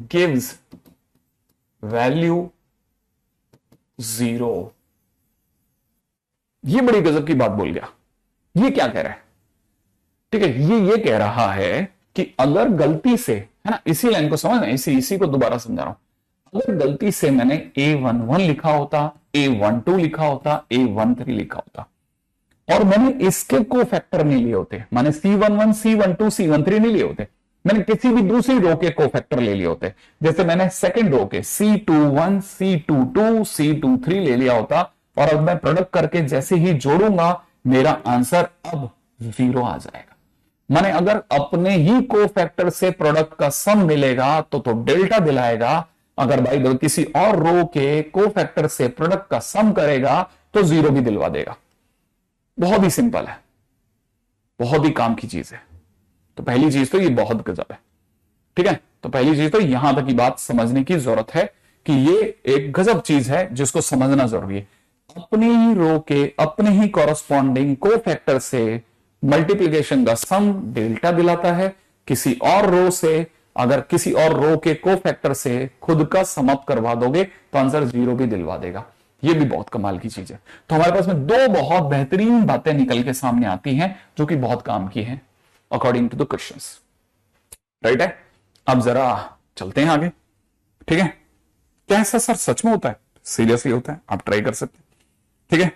Speaker 1: gives value 0। ये बड़ी गजब की बात बोल गया। ये क्या कह रहा है, ठीक है, ये कह रहा है कि अगर गलती से, है ना, इसी लाइन को समझना, इसी को दोबारा समझा रहा हूं, अगर गलती से मैंने A11 लिखा होता, A12 लिखा होता, A13 लिखा होता, और मैंने इसके कोफैक्टर नहीं लिए होते, मैंने C11, C12, C13 नहीं लिए होते, मैंने किसी भी दूसरी रो के कोफैक्टर ले लिए होते, जैसे मैंने सेकंड रो के C21, C22, C23 ले लिया होता, और अब मैं प्रोडक्ट करके जैसे ही जोड़ूंगा मेरा आंसर अब 0 आ जाएगा। माने अगर अपने ही कोफैक्टर से प्रोडक्ट का सम मिलेगा तो डेल्टा दिलाएगा, अगर भाई किसी और रो के कोफैक्टर से प्रोडक्ट का सम करेगा तो 0 भी दिलवा देगा। बहुत ही सिंपल है, बहुत ही काम की चीज है। तो पहली चीज तो ये बहुत गजब है, ठीक है। तो पहली चीज तो यहां तक की बात समझने की जरूरत है कि ये एक गजब चीज है जिसको समझना जरूरी है। अपने ही रो के, अपने ही कॉरस्पॉन्डिंग कोफैक्टर से मल्टीप्लीकेशन का सम डेल्टा दिलाता है। किसी और रो से, अगर किसी और रो के कोफैक्टर से खुद का सम अप करवा दोगे तो आंसर 0 भी दिलवा देगा। ये भी बहुत कमाल की चीज है। तो हमारे पास में दो बहुत बेहतरीन बातें निकल के सामने आती हैं जो कि बहुत काम की हैं according to the questions, right है। अब जरा चलते हैं आगे, ठीक है। क्या ऐसा सर सच में होता है? सीरियसली होता है, आप ट्राई कर सकते हैं, ठीक है।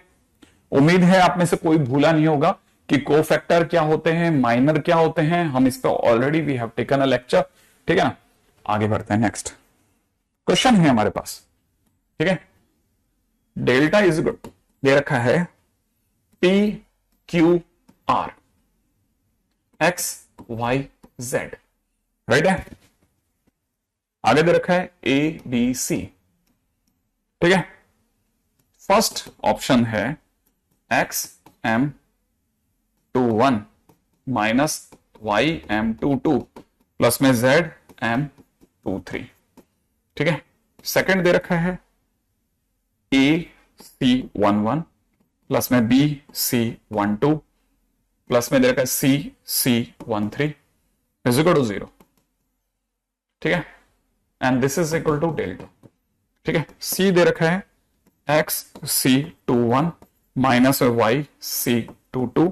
Speaker 1: उम्मीद है आप में से कोई भूला नहीं होगा कि कोफैक्टर क्या होते हैं, माइनर क्या होते हैं। हम इस पर already we have taken a lecture, ठीक है ना। आगे बढ़ते हैं, नेक्स्ट क्वेश्चन है हमारे पास, ठीक है। डेल्टा इज इक्वल दे रखा है P Q R X Y Z, right है। आगे दे रखा है A B C, ठीक है। फर्स्ट ऑप्शन है X M21 minus Y M22 plus में Z M23, ठीक है। सेकंड दे रखा है A C11 प्लस में B C12 प्लस में दे रखा है C C13 is equal to 0, ठीक है। And this is equal to delta, ठीक है। C दे रखा है X C21 माइनस में Y C22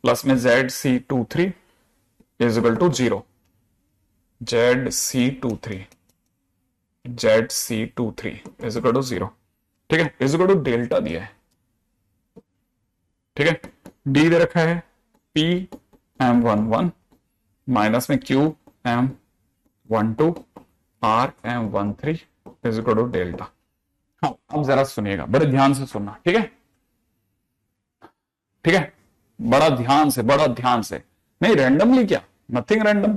Speaker 1: प्लस में Z C23 is equal to 0, Z C23 is equal to 0, ठीक है। इज इक्वल टू डेल्टा दिया है, ठीक है, डी दे रखा है पी M11 माइनस में Q M12 R M13 is equal to delta. हाँ, अब जरा सुनिएगा, बड़े ध्यान से सुनना, ठीक है, ठीक है, बड़ा ध्यान से, बड़ा ध्यान से, नहीं रैंडमली क्या, नथिंग रैंडम,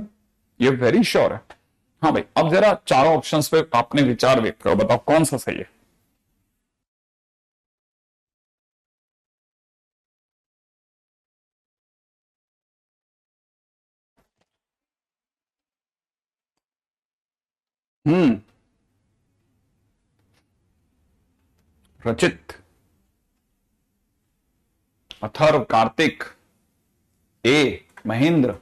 Speaker 1: ये वेरी श्योर है। हाँ भाई, अब जरा चारों ऑप्शंस पे आपने विचार व्यक्त करो, बताओ कौन सा सही है। रचित, अथर्व, कार्तिक, ए, महेंद्र,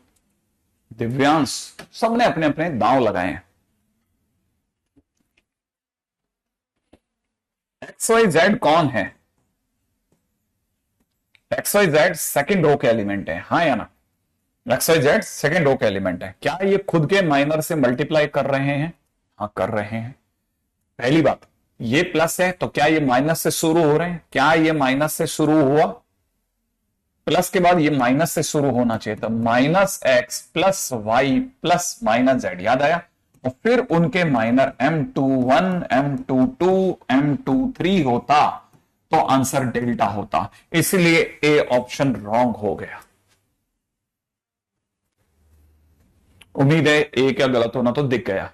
Speaker 1: दिव्यांश, सबने अपने अपने दांव लगाए हैं। एक्स वाई जेड कौन है? X Y Z second row के एलिमेंट है, हाँ या ना? X Y Z second row के एलिमेंट है। क्या ये खुद के माइनर से मल्टीप्लाई कर रहे हैं? हाँ कर रहे हैं। पहली बात, ये प्लस है तो क्या ये माइनस से शुरू हो रहे हैं? क्या ये माइनस से शुरू हुआ? प्लस के बाद ये माइनस से शुरू होना चाहिए था, minus X plus Y plus minus Z, याद आया? और फिर उनके माइनर M21, M22, M23 होता तो आंसर डेल्टा होता, इसलिए ए ऑप्शन रॉन्ग हो गया। उम्मीद है ए क्या गलत होना तो दिख गया,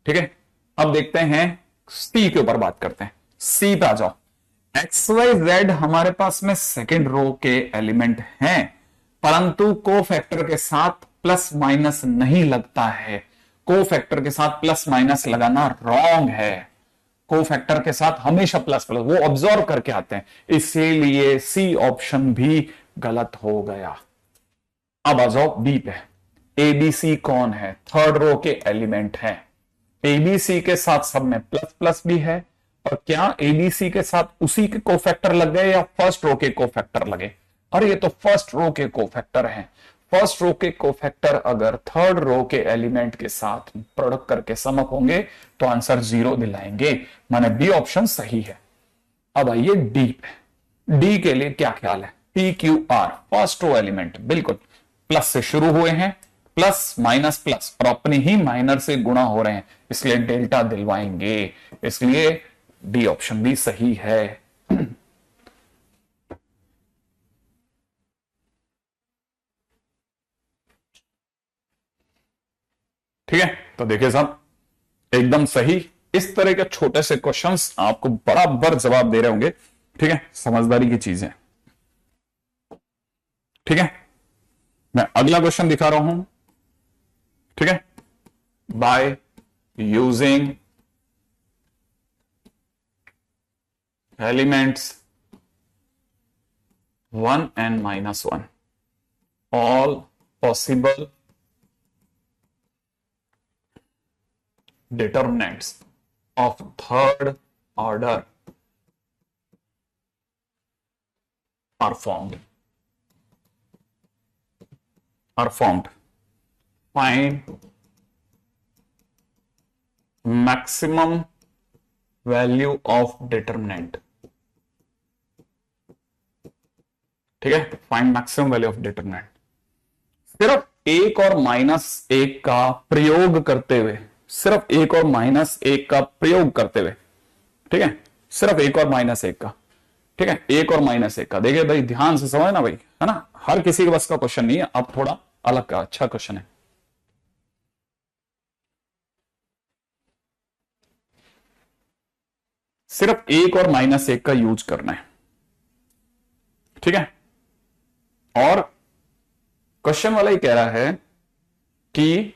Speaker 1: ठीक है। अब देखते हैं सी के ऊपर बात करते हैं। सी पे आ जाओ। एक्स वाई जेड हमारे पास में सेकेंड रो के एलिमेंट हैं, परंतु को फैक्टर के साथ प्लस माइनस नहीं लगता है। को फैक्टर के साथ प्लस माइनस लगाना रॉन्ग है। को फैक्टर के साथ हमेशा प्लस प्लस वो ऑब्जॉर्व करके आते हैं, इसीलिए सी ऑप्शन भी गलत हो गया। अब आ जाओ बी पे। एबीसी कौन है? थर्ड रो के एलिमेंट है। एबीसी के साथ सब में प्लस प्लस भी है, और क्या एबीसी के साथ उसी के कोफैक्टर लग गए या फर्स्ट रो के कोफैक्टर लगे? अरे ये तो फर्स्ट रो के कोफैक्टर हैं। फर्स्ट रो के कोफैक्टर अगर थर्ड रो के एलिमेंट के साथ प्रोडक्ट करके सम अप होंगे तो आंसर 0 दिलाएंगे, माने बी ऑप्शन सही है। अब आइए डी पे। डी के लिए क्या ख्याल है? P Q R first row element, बिल्कुल प्लस से शुरू हुए हैं, प्लस माइनस प्लस और अपनी ही माइनर से गुणा हो रहे हैं, इसलिए डेल्टा दिलवाएंगे, इसलिए डी ऑप्शन भी सही है। ठीक है, तो देखिए साहब एकदम सही। इस तरह के छोटे से क्वेश्चंस आपको बराबर जवाब दे रहे होंगे, ठीक है, समझदारी की चीज है। ठीक है, मैं अगला क्वेश्चन दिखा रहा हूं, ठीक है। By using elements 1 and -1, all possible determinants of third order are formed. Find maximum value of determinant. ठीक है, find maximum value of determinant. सिर्फ एक और माइनस एक का प्रयोग करते हुए, सिर्फ एक और माइनस एक का प्रयोग करते हुए, ठीक है, सिर्फ एक और माइनस एक का, ठीक है, एक और माइनस एक का। देखिए भाई ध्यान से समझना भाई, है ना, हर किसी के बस का क्वेश्चन नहीं है, अब थोड़ा अलग का अच्छा क्वेश्चन है। सिर्फ एक और माइनस एक का यूज करना है, ठीक है। और क्वेश्चन वाला ही कह रहा है कि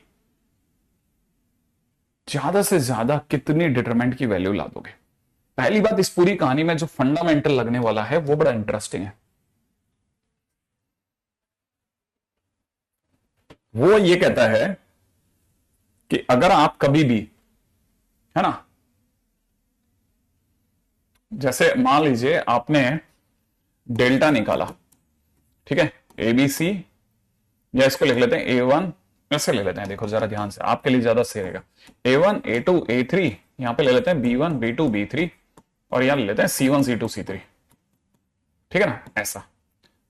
Speaker 1: ज्यादा से ज्यादा कितनी डिटरमिनेंट की वैल्यू ला दोगे। पहली बात, इस पूरी कहानी में जो फंडामेंटल लगने वाला है वो बड़ा इंटरेस्टिंग है। वो ये कहता है कि अगर आप कभी भी, है ना, जैसे मान लीजिए आपने डेल्टा निकाला, ठीक है, एबीसी, या इसको लिख लेते हैं A1, ऐसे ले लेते हैं, देखो जरा ध्यान से, आपके लिए ज्यादा सही रहेगा। A1, A2, A3, यहां पे ले लेते हैं B1, B2, B3, और यहां ले लेते हैं C1, C2, C3, ठीक है ना, ऐसा।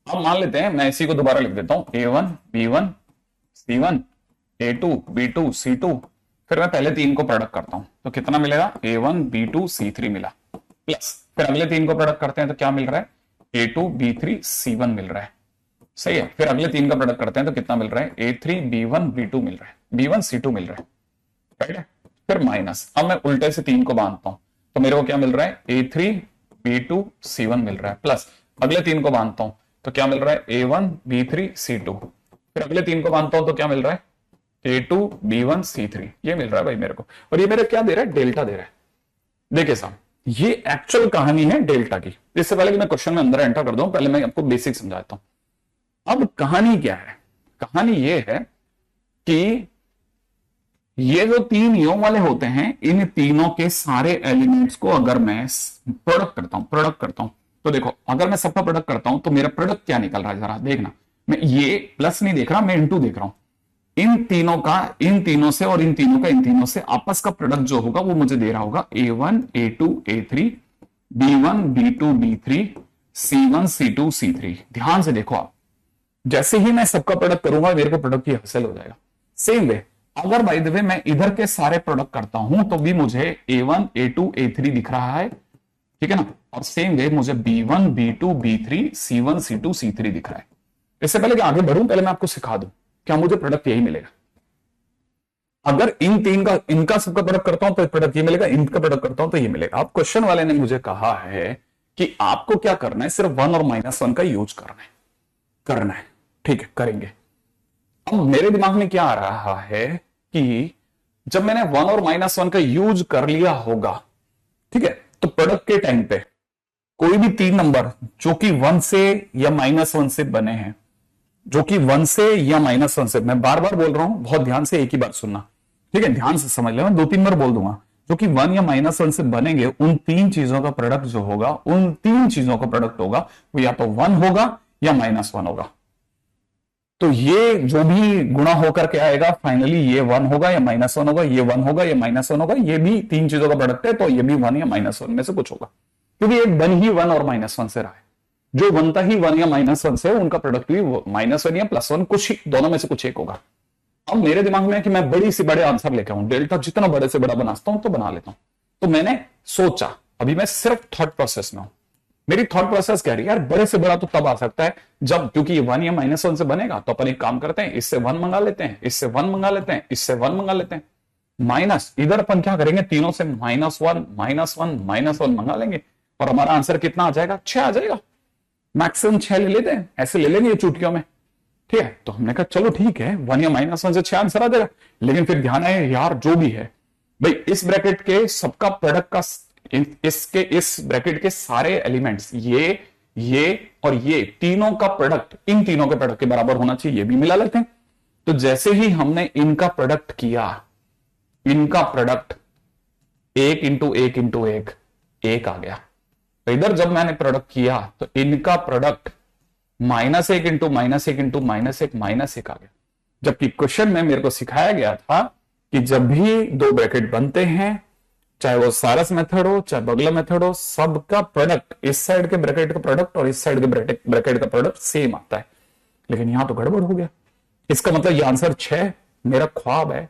Speaker 1: अब मान लेते हैं, मैं इसी को दोबारा लिख देता हूं, A1 B1 C1 A2 B2 C2, फिर मैं पहले तीन को प्रोडक्ट करता हूं तो कितना मिलेगा, A1 B2 C3 मिला, प्लस फिर अगले तीन को प्रोडक्ट करते हैं तो क्या मिल रहा है, A2 B3 C1 मिल रहा है, सही है। फिर अगले तीन का प्रोडक्ट करते हैं तो कितना मिल रहा है, A3 B1 B2 मिल रहा है, B1 C2 मिल रहा है, राइट है। फिर माइनस, अब मैं उल्टे से तीन को बांधता हूं तो मेरे को क्या मिल रहा है, A3 B2 C1 मिल रहा है, प्लस अगले तीन को बांधता हूं तो क्या मिल रहा है, A1 B3 C2, फिर अगले तीन को बांधता हूं तो क्या मिल रहा है, A2 B1 C3, ये मिल रहा है भाई मेरे को। और ये मेरे क्या दे रहा है, डेल्टा दे रहा है। देखिए साहब, ये एक्चुअल कहानी है डेल्टा की। इससे पहले कि मैं क्वेश्चन में अंदर एंटर कर दूं, पहले मैं आपको बेसिक समझाता हूं। अब कहानी क्या है, कहानी ये है कि ये जो तीन यो वाले होते हैं, इन तीनों के सारे एलिमेंट्स को अगर मैं प्रोडक्ट करता हूं तो देखो, अगर मैं सबका प्रोडक्ट करता हूं तो मेरा प्रोडक्ट क्या निकल रहा है, जरा देखना। मैं ये प्लस नहीं देख रहा, मैं इनटू देख रहा हूं। इन तीनों का इन तीनों से और इन तीनों का इन तीनों से आपस का प्रोडक्ट जो होगा वो मुझे दे रहा होगा A1 A2 A3 B1 B2 B3 C1 C2 C3। ध्यान से देखो आप, जैसे ही मैं सबका प्रोडक्ट करूंगा मेरे को प्रोडक्ट ही हासिल हो जाएगा। सेम वे अगर बाय द वे मैं इधर के सारे प्रोडक्ट करता हूं तो भी मुझे A1 A2 A3 दिख रहा है, ठीक है ना। और सेम वे मुझे B1 B2 B3 C1 C2 C3 दिख रहा है। इससे पहले कि आगे बढ़ूं, पहले मैं आपको सिखा दूं, क्या मुझे प्रोडक्ट यही मिलेगा। अगर इन तीन का इनका सबका प्रोडक्ट करता हूं तो प्रोडक्ट ये मिलेगा, इनका प्रोडक्ट करता हूं तो ये मिलेगा। अब क्वेश्चन वाले ने मुझे कहा है कि आपको क्या करना है, सिर्फ 1 और -1 का यूज करना है, ठीक है, करेंगे। अब मेरे दिमाग में क्या आ रहा है कि जब मैंने 1 और -1 का यूज कर लिया होगा, ठीक है, तो प्रोडक्ट के टाइम पे कोई भी तीन नंबर जो कि 1 से या -1 से बने हैं, जो कि 1 से या -1 से, मैं बार बार बोल रहा हूं, बहुत ध्यान से एक ही बात सुनना, ठीक है, ध्यान से समझ ले, मैं 2-3 बार बोल दूंगा, जो कि 1 या -1 से बनेंगे, उन तीन चीजों का प्रोडक्ट जो होगा, उन तीन चीजों का प्रोडक्ट होगा वो या तो 1 होगा या -1 होगा। तो ये जो भी गुणा होकर के आएगा फाइनली ये 1 होगा या -1 होगा, ये 1 होगा या -1 होगा, ये भी तीन चीजों का प्रोडक्ट है तो ये भी 1 या -1 में से कुछ होगा, क्योंकि एक बन ही 1 और -1 से रहा है। जो बनता ही 1 या -1 से, उनका प्रोडक्ट भी -1 या +1, कुछ ही दोनों में से कुछ एक होगा। अब मेरे दिमाग में है कि मैं बड़ी से बड़े आंसर लेके आऊं, डेल्टा जितना बड़े से बड़ा बनाता हूं तो बना लेता हूं। तो मैंने सोचा, अभी मैं सिर्फ थॉट प्रोसेस में हूं, मेरी थॉट प्रोसेस कह रही है यार बड़े से बड़ा तो तब आ सकता है जब, क्योंकि ये 1 या -1 से बनेगा तो अपन एक काम करते हैं, इससे 1 मंगा लेते हैं, इससे 1 मंगा लेते हैं, इससे 1 मंगा लेते हैं, माइनस इधर अपन क्या करेंगे, तीनों से -1 -1 मंगा लेंगे और हमारा आंसर कितना आ जाएगा, 6 आ जाएगा। मैक्सिमम 6 ले लेते हैं, ऐसे ले लेंगे चुटकियों में, ठीक है। तो हमने कहा चलो ठीक है, 1 या -1 से 6 आंसर आ जाएगा। लेकिन फिर ध्यान आए यार, जो भी है भाई, इस ब्रैकेट के सबका प्रोडक्ट का, इसके इस ब्रैकेट के सारे एलिमेंट्स, ये और ये तीनों का प्रोडक्ट इन तीनों के प्रोडक्ट के बराबर होना चाहिए, ये भी मिला लेते हैं। तो जैसे ही हमने इनका प्रोडक्ट किया, इनका प्रोडक्ट 1 × 1 × 1 1 आ गया। तो इधर जब मैंने प्रोडक्ट किया तो इनका प्रोडक्ट -1 × -1 × -1 आ गया। जबकि क्वेश्चन में मेरे को सिखाया गया था कि जब भी दो ब्रैकेट बनते हैं, चाहे वो सारस मेथड हो चाहे बगला मेथड हो, सबका प्रोडक्ट, इस साइड के ब्रैकेट का प्रोडक्ट और इस साइड के ब्रैकेट का प्रोडक्ट सेम आता है। लेकिन यहां तो गड़बड़ हो गया। इसका मतलब ये आंसर 6 मेरा ख्वाब है,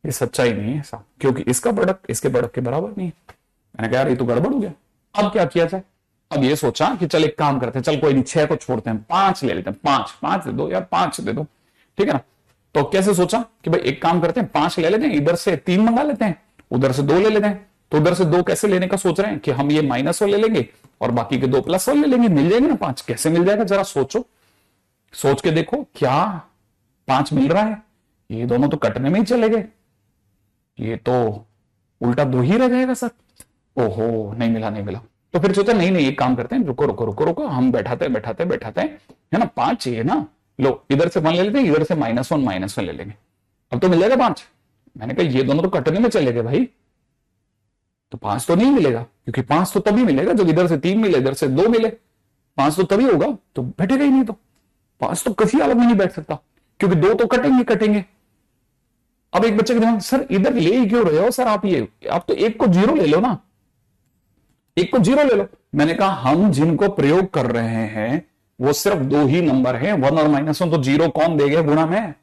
Speaker 1: ये सच्चाई नहीं है साहब, क्योंकि इसका प्रोडक्ट इसके प्रोडक्ट के बराबर नहीं है। मैंने कहा यार ये तो गड़बड़ हो गया, अब क्या किया जाए। अब ये सोचा कि चल एक काम करते हैं, चल कोई नहीं 6 को छोड़ते हैं, 5 ले लेते हैं, 5 दे दो यार, 5 दे दो, ठीक है ना। तो कैसे सोचा कि भाई एक काम करते हैं, 5 ले लेते हैं, इधर से 3 मंगा लेते हैं, उधर से 2 ले लेते हैं। तो उधर से 2 कैसे लेने का सोच रहे हैं कि हम ये -1 ले लेंगे और बाकी के 2 +1 ले लेंगे, मिल जाएंगे ना 5। कैसे मिल जाएगा जरा सोचो, सोच के देखो, क्या 5 मिल रहा है? ये दोनों तो कटने में ही चले गए, ये तो उल्टा 2 ही रह जाएगा सर। ओहो, नहीं मिला। तो फिर सोचा नहीं एक काम करते हैं, रुको, हम बैठाते हैं, है ना, 5 चाहिए ना, लो इधर से 1 ले लेते हैं, इधर से -1 ले लेंगे, अब तो मिल जाएगा 5। मैंने कहा ये दोनों तो कटने में चले गए भाई, तो 5 तो नहीं मिलेगा, क्योंकि 5 तो तभी मिलेगा जब इधर से 3 मिले, इधर से 2 मिले। 5 तो तभी होगा, तो बैठेगा ही नहीं, तो 5 तो किसी हालत में नहीं बैठ सकता, क्योंकि 2 तो कटेंगे। अब एक बच्चे के दिमाग, सर इधर ले क्यों रहे हो सर आप तो 1 को 0 ले लो ना, 1 को 0 ले लो। मैंने कहा हम जिनको प्रयोग कर रहे हैं वो सिर्फ दो ही नंबर है, 1 और -1। तो जीरो कौन देगा गुणा में?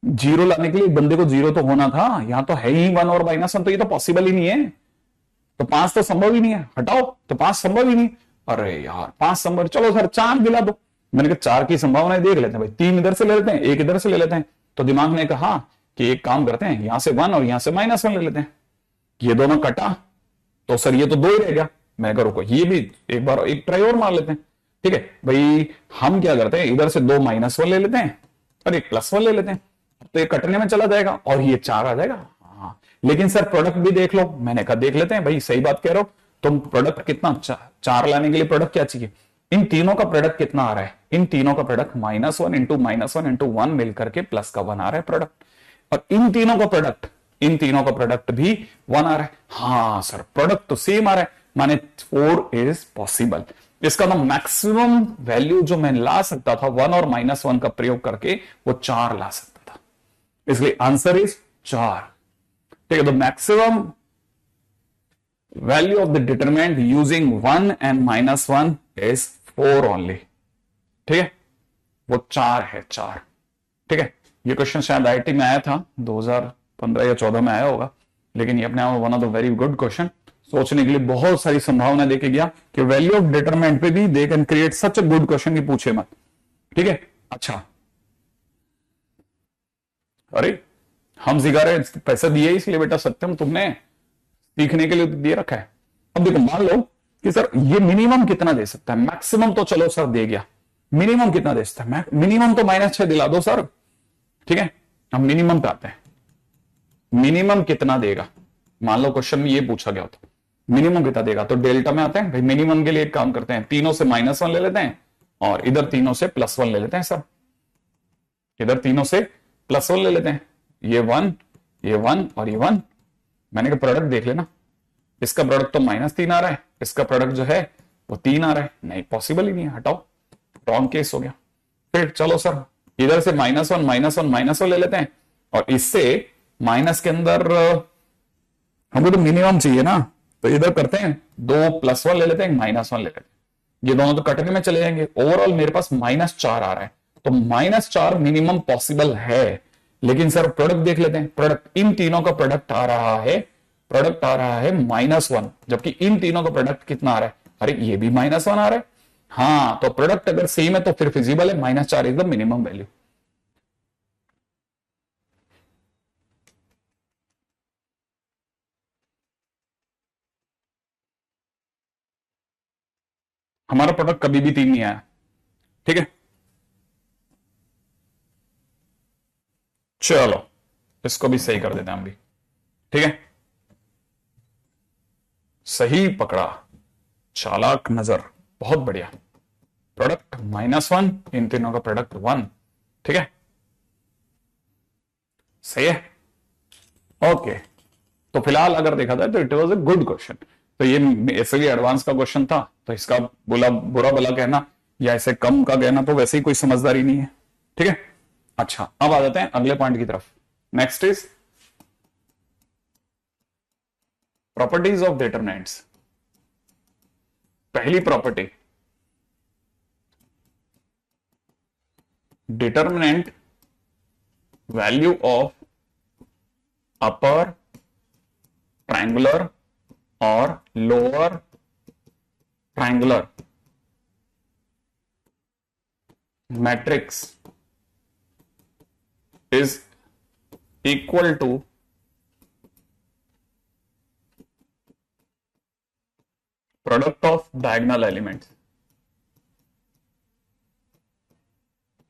Speaker 1: जीरो लाने के लिए बंदे को जीरो तो होना था, यहां तो है ही 1 और -1, तो ये तो पॉसिबल ही नहीं है। तो 5 तो संभव ही नहीं है, हटाओ, तो 5 संभव ही नहीं। अरे यार 5 संभव, चलो सर 4 दिला दो। मैंने कहा 4 की संभावना देख लेते हैं भाई, 3 इधर से ले लेते हैं, 1 इधर से ले लेते हैं। तो दिमाग ने कहा कि एक काम करते हैं, यहां से 1 और यहां से -1 ले लेते हैं। ये दोनों कटा तो सर ये तो 2 ही रह गया। मैं कह रुको, ये भी एक बार एक ट्राई और मार लेते हैं। ठीक है भाई, हम क्या करते हैं, इधर से 2 -1 ले लेते हैं और एक +1 ले लेते हैं, तो ये कटने में चला जाएगा और ये 4 आ जाएगा। हाँ, लेकिन सर प्रोडक्ट भी देख लो। मैंने कहा देख लेते हैं भाई, सही बात कह रहे हो तुम। प्रोडक्ट कितना, 4 लाने के लिए प्रोडक्ट क्या चाहिए? इन तीनों का प्रोडक्ट कितना आ रहा है? इन तीनों का प्रोडक्ट -1 इंटू -1 इंटू 1 मिलकर के +1 आ रहा है प्रोडक्ट। और इन तीनों का प्रोडक्ट भी 1 आ रहा है। हाँ सर, प्रोडक्ट तो सेम आ रहा है, माने 4 इज पॉसिबल। इसका ना मैक्सिमम वैल्यू जो मैं ला सकता था 1 और -1 का प्रयोग करके, वो 4 ला सकता था, इसलिए आंसर इज 4। ठीक है, तो maximum value of the determinant using 1 and -1 is 4 only. ठीक है, वो 4 है, 4। ठीक है, ये क्वेश्चन शायद आईआईटी में आया था, 2015 या 14 में आया होगा, लेकिन ये अपने आप में one of the very good question. सोचने के लिए बहुत सारी संभावना देके गया कि वैल्यू ऑफ डिटरमिनेंट पे भी they can create such a good question की पूछे मत। ठीक है, अच्छा, अरे हम सिखा रहे, पैसा दिए इसलिए बेटा सत्यम, तुमने सीखने के लिए दे रखा है। अब देखो, मान लो कि सर ये मिनिमम कितना दे सकता है, मैक्सिमम तो चलो सर दे गया, मिनिमम कितना दे सकता है? मिनिमम तो -6 दिला दो सर। ठीक है, हम मिनिमम पे आते हैं। मिनिमम कितना देगा? मान लो क्वेश्चन में ये पूछा गया होता, मिनिमम कितना देगा? तो डेल्टा में आते हैं भाई, मिनिमम के लिए एक काम करते हैं, तीनों से -1 ले लेते हैं और इधर तीनों से +1 ले लेते हैं सर। इधर तीनों से +1 ले लेते हैं, ये 1, ये 1 और ये 1। मैंने कहा प्रोडक्ट देख लेना, इसका प्रोडक्ट तो -3 आ रहा है, इसका प्रोडक्ट जो है वो 3 आ रहा है। नहीं, पॉसिबल ही नहीं है, हटाओ, रॉन्ग केस हो गया। फिर चलो सर, इधर से -1 -1 ले लेते हैं और इससे माइनस के अंदर हमको तो मिनिमम चाहिए ना, तो इधर करते हैं 2 +1 ले लेते हैं, -1 ले लेते हैं। ये दोनों तो कटने में चले जाएंगे। ओवरऑल मेरे पास -4 आ रहा है, तो -4 मिनिमम पॉसिबल है। लेकिन सर प्रोडक्ट देख लेते हैं, प्रोडक्ट इन तीनों का प्रोडक्ट आ रहा है, -1, जबकि इन तीनों का प्रोडक्ट कितना आ रहा है? अरे ये भी -1 आ रहा है। हाँ, तो प्रोडक्ट अगर सेम है तो फिर फिजिबल है, -4 इज द मिनिमम वैल्यू। हमारा प्रोडक्ट कभी भी 3 नहीं आया। ठीक है, चलो इसको भी सही कर देते हैं हम भी। ठीक है, सही पकड़ा, चालाक नजर, बहुत बढ़िया। प्रोडक्ट -1, इन तीनों का प्रोडक्ट 1। ठीक है, सही है, ओके। तो फिलहाल अगर देखा जाए तो it was a good question. तो ये ऐसे भी एडवांस का क्वेश्चन था, तो इसका बुरा भला कहना या ऐसे कम का कहना तो वैसे ही कोई समझदारी नहीं है। ठीक है, अच्छा अब आ जाते हैं अगले पॉइंट की तरफ। Next is properties of determinants. पहली property, determinant value of upper triangular और lower triangular matrix is equal to product of diagonal elements।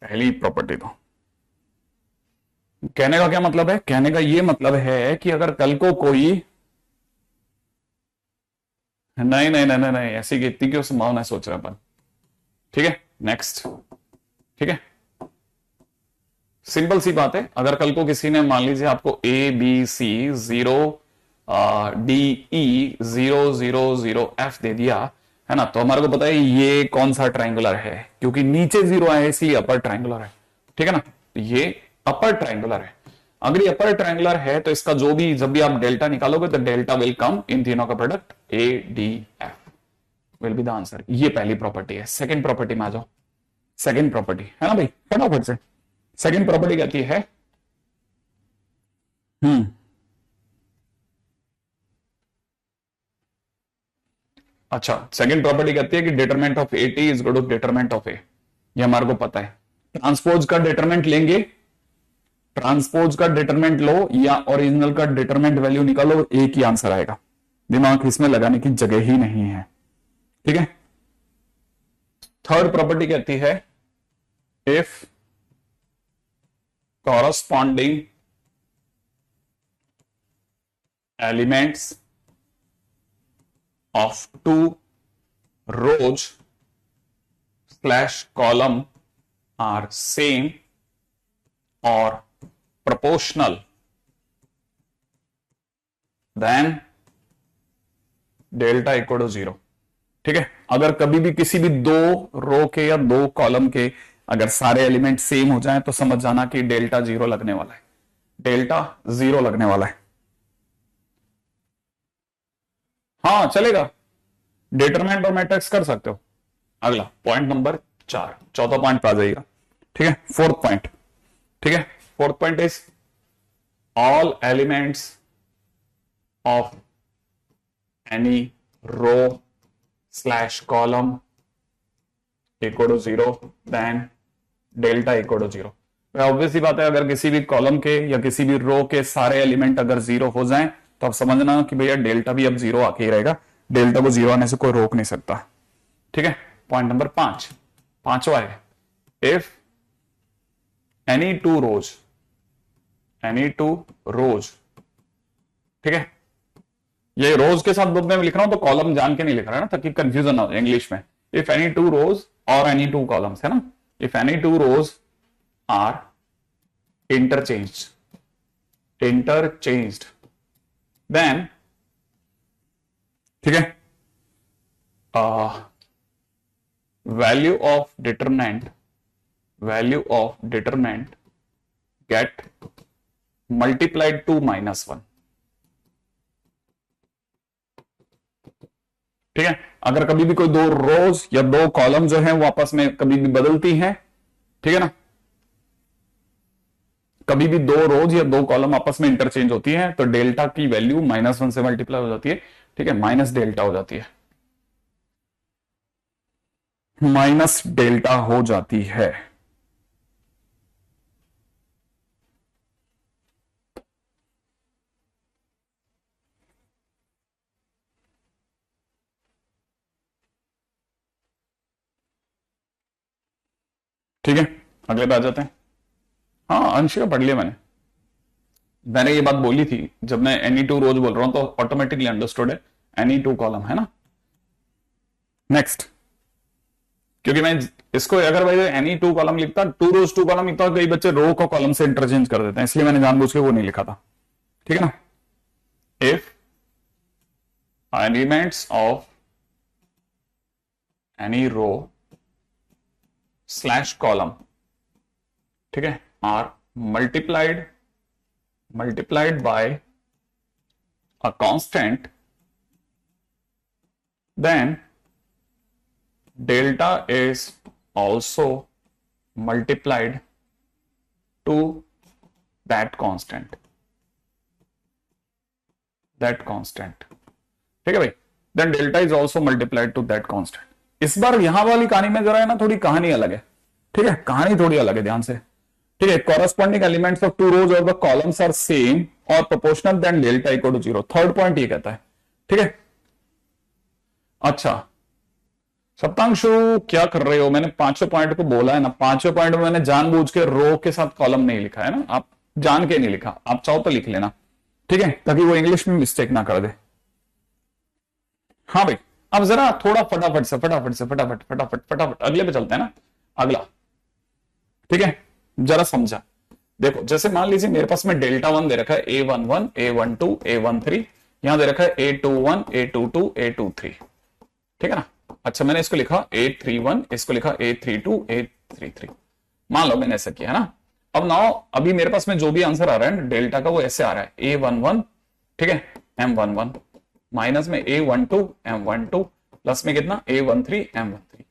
Speaker 1: पहली प्रॉपर्टी। तो कहने का क्या मतलब है? कहने का ये मतलब है कि अगर कल को कोई नहीं नहीं नहीं नहीं ऐसी इतनी क्यों संभावना सोच रहे अपन। ठीक है, नेक्स्ट। ठीक है, सिंपल सी बात है, अगर कल को किसी ने मान लीजिए आपको ABC 0 DE 0 0 0 F दे दिया है ना, तो हमारे को पता है ये कौन सा ट्रायंगुलर है, क्योंकि नीचे 0 है इसलिए अपर ट्रायंगुलर है। ठीक है ना, तो ये अपर ट्रायंगुलर है। अगर ये अपर ट्रायंगुलर है तो इसका जो भी, जब भी आप डेल्टा निकालोगे तो डेल्टा विल कम इन तीनों का product ADF। Will be the answer. ये पहली प्रॉपर्टी है। सेकंड प्रॉपर्टी में आ जाओ। सेकंड प्रॉपर्टी है ना भाई, फटाफट से। सेकंड प्रॉपर्टी कहती है अच्छा, सेकंड प्रॉपर्टी कहती है कि determinant of A T is equal to determinant of A. ये हमारे को पता है। ट्रांसपोज का डिटरमिनेंट लेंगे, ट्रांसपोज का डिटरमिनेंट लो या ओरिजिनल का डिटरमिनेंट वैल्यू निकालो, एक ही आंसर आएगा। दिमाग इसमें लगाने की जगह ही नहीं है। ठीक है। थर्ड प्रॉपर्टी कहती है if corresponding elements of two rows / column are same or proportional, then delta equal to 0। ठीक है। अगर कभी भी किसी भी दो रो के या दो कॉलम के अगर सारे एलिमेंट सेम हो जाएं तो समझ जाना कि डेल्टा 0 लगने वाला है। डेल्टा 0 लगने वाला है। हाँ चलेगा, डिटरमिनेंट और मैट्रिक्स कर सकते हो। अगला पॉइंट नंबर 4, चौथा पॉइंट पे आ जाइएगा। ठीक है। Fourth point. ठीक है। Fourth point is all elements of any row / column equal to 0, then delta equal to 0। Obvious सी बात है, अगर किसी भी कॉलम के या किसी भी रो के सारे एलिमेंट अगर 0 हो जाएं तो आप समझना कि भैया डेल्टा भी अब 0 आके ही रहेगा। डेल्टा को 0 आने से कोई रोक नहीं सकता। ठीक है। पॉइंट नंबर 5, पांचवा है इफ एनी टू रोज। ठीक है। ये रोज के साथ बुक में लिख रहा हूं तो कॉलम जान के नहीं लिख रहा है ना, ताकि कंफ्यूजन ना हो इंग्लिश में। इफ एनी टू रोज और एनी टू कॉलम्स, है ना। If any two rows are interchanged then, ठीक है, value of determinant get multiplied to -1। ठीक है। अगर कभी भी कोई दो रोज या दो कॉलम जो है वो आपस में कभी भी बदलती हैं, ठीक है ना, कभी भी दो रोज या दो कॉलम आपस में इंटरचेंज होती है तो डेल्टा की वैल्यू -1 से मल्टीप्लाई हो जाती है। ठीक है। माइनस डेल्टा हो जाती है, माइनस डेल्टा हो जाती है। ठीक है। अगले पे आ जाते हैं। हाँ अंशिका पढ़ लिया मैंने ये बात बोली थी जब मैं एनी टू रोज बोल रहा हूं तो ऑटोमेटिकली अंडरस्टूड है, एनी टू कॉलम, है ना। नेक्स्ट, क्योंकि मैं इसको अगर भाई एनी टू कॉलम लिखता, टू रोज टू कॉलम लिखता, कई बच्चे रो को कॉलम से इंटरचेंज कर देते हैं, इसलिए मैंने जानबूझ के वो नहीं लिखा था। ठीक है ना। If elements of any row / column, ठीक है, are multiplied by a constant, then delta is also multiplied to that constant। ठीक है भाई। then delta is also multiplied to that constant। इस बार यहां वाली कहानी में जरा है ना, थोड़ी कहानी अलग है। ठीक है। कहानी थोड़ी अलग है, ध्यान से। ठीक है। Corresponding elements of two rows और द कॉलम्स आर सेम और proportional then delta equal to 0। Third point ये कहता है। ठीक है। अच्छा सप्तांशु क्या कर रहे हो, मैंने पांचों पॉइंट को बोला है ना, पांचों पॉइंट में मैंने जानबूझ के रो के साथ कॉलम नहीं लिखा है ना, आप जान के नहीं लिखा, आप चाहो तो लिख लेना। ठीक है। ताकि वो इंग्लिश में मिस्टेक ना कर दे। हाँ भाई, अब जरा थोड़ा फटाफट अगले पे चलते हैं ना। अगला, ठीक है, जरा समझा। देखो जैसे मान लीजिए मेरे पास में डेल्टा 1 दे रखा है, A11, A12, A13, यहां दे रखा है A21, A22, A23। ठीक है ना। अच्छा मैंने इसको लिखा A31, इसको लिखा A32, A33। मान लो मैंने ऐसा किया है ना। अब नाउ अभी मेरे पास में जो भी आंसर आ रहा है डेल्टा का वो ऐसे आ रहा है A11, ठीक है, M11 माइनस में A12, M12 प्लस में कितना A13M13।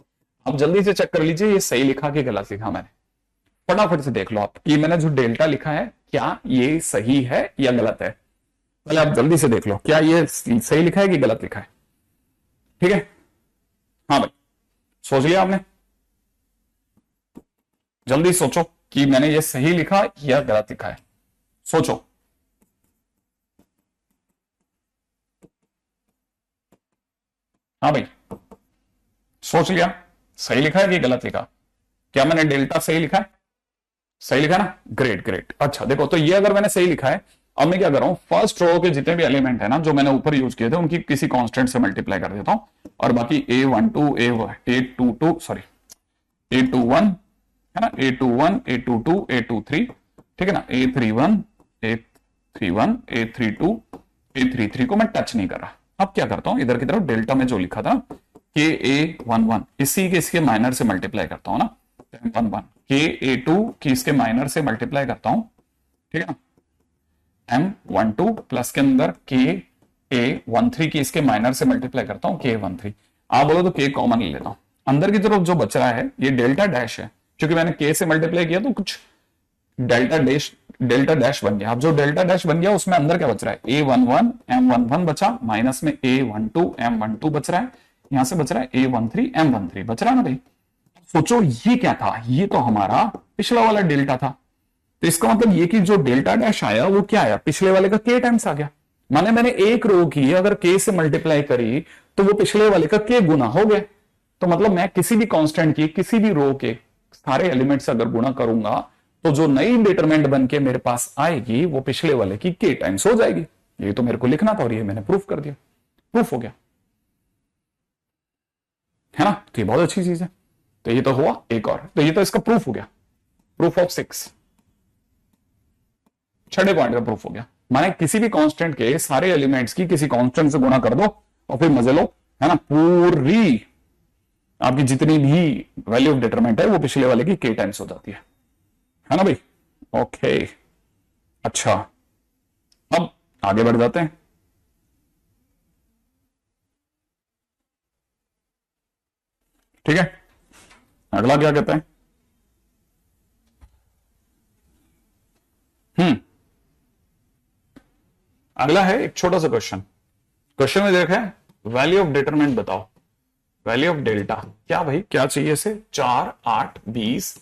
Speaker 1: अब जल्दी से चेक कर लीजिए ये सही लिखा कि गलत लिखा मैंने, फटाफट से देख लो आप, ये मैंने जो डेल्टा लिखा है क्या ये सही है या गलत है। पहले आप जल्दी से देख लो क्या ये सही लिखा है कि गलत लिखा है। ठीक है, हाँ भाई सोच लिया आपने, जल्दी सोचो कि मैंने ये सही लिखा या गलत लिखा है, सोचो। हाँ भाई सोच लिया, सही लिखा है कि गलत लिखा, क्या मैंने डेल्टा सही लिखा है? सही लिखा ना, ग्रेट ग्रेट। अच्छा देखो, तो ये अगर मैंने सही लिखा है, अब मैं क्या कर रहा हूं, फर्स्ट रो के जितने भी एलिमेंट है ना जो मैंने ऊपर यूज किए थे उनकी किसी कांस्टेंट से मल्टीप्लाई कर देता हूं, और बाकी A12 A22 सॉरी A21 है ना, A21 A22 A23, ठीक है ना, A31 A31 A32 A33 को मैं टच नहीं कर रहा। अब क्या करता हूं, इधर की तरफ डेल्टा में जो लिखा था KA11 इसी के इसके माइनर से मल्टीप्लाई करता हूं ना, M11 KA2 की इसके माइनर से मल्टीप्लाई करता हूं, ठीक है ना, M12 प्लस के अंदर KA13 की इसके माइनर से मल्टीप्लाई करता हूं KA13। आप बोलो तो K कॉमन ले लेता हूं, अंदर की तरफ जो बच रहा है ये डेल्टा डैश है, क्योंकि मैंने K से मल्टीप्लाई किया तो कुछ डेल्टा डैश बन गया। अब जो डेल्टा डैश बन गया उसमें अंदर क्या बच रहा है, A11 M11 बचा, माइनस में A12 M12 बच रहा है, यहां से बच रहा है A13 M13 बच रहा है ना भाई। सोचो ये क्या था, ये तो हमारा पिछला वाला डेल्टा था, तो इसका मतलब ये कि जो डेल्टा डैश आया वो क्या आया, पिछले वाले का K टाइम्स आ गया। माने मैंने एक रो की अगर K से मल्टीप्लाई करी तो वो पिछले वाले का K गुना हो गया। तो मतलब मैं किसी भी कांस्टेंट की किसी भी रो के सारे एलिमेंट से अगर गुणा करूंगा तो जो नई डिटरमिनेंट बन के मेरे पास आएगी वो पिछले वाले की K टाइम्स हो जाएगी। ये तो मेरे को लिखना था और ये मैंने प्रूफ कर दिया, प्रूफ हो गया है ना, तो ये बहुत अच्छी चीज है। तो ये तो हुआ एक और, तो ये तो इसका प्रूफ हो गया, प्रूफ ऑफ 6, छठे पॉइंट का प्रूफ हो गया। माने किसी भी कांस्टेंट के सारे एलिमेंट्स की किसी कांस्टेंट से गुणा कर दो और फिर मजे लो, है ना, पूरी आपकी जितनी भी वैल्यू ऑफ डिटरमिनेंट है वो पिछले वाले की K टाइम्स हो जाती है ना भाई। ओके अच्छा, अब आगे बढ़ जाते हैं। ठीक है, अगला क्या कहते हैं, अगला है एक छोटा सा क्वेश्चन। क्वेश्चन में देखा है वैल्यू ऑफ डिटरमिनेंट बताओ, वैल्यू ऑफ डेल्टा क्या भाई, क्या चाहिए इसे, 4 8 20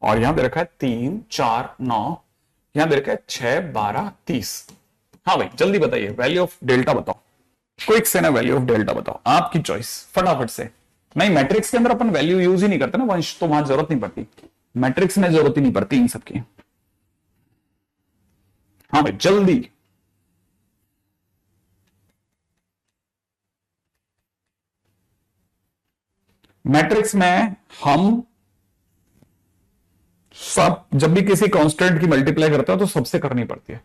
Speaker 1: और यहां दे रखा है 3 4 9, यहां दे रखा है 6 12 30। हाँ भाई जल्दी बताइए वैल्यू ऑफ डेल्टा बताओ, क्विक से ना वैल्यू ऑफ डेल्टा बताओ, आपकी चॉइस फटाफट से। नहीं मैट्रिक्स के अंदर अपन वैल्यू यूज ही नहीं करते ना वंश, तो वहां जरूरत नहीं पड़ती, मैट्रिक्स में जरूरत ही नहीं पड़ती इन सबकी। हाँ भाई जल्दी, मैट्रिक्स में हम सब जब भी किसी कांस्टेंट की मल्टीप्लाई करते हो तो सबसे करनी पड़ती है।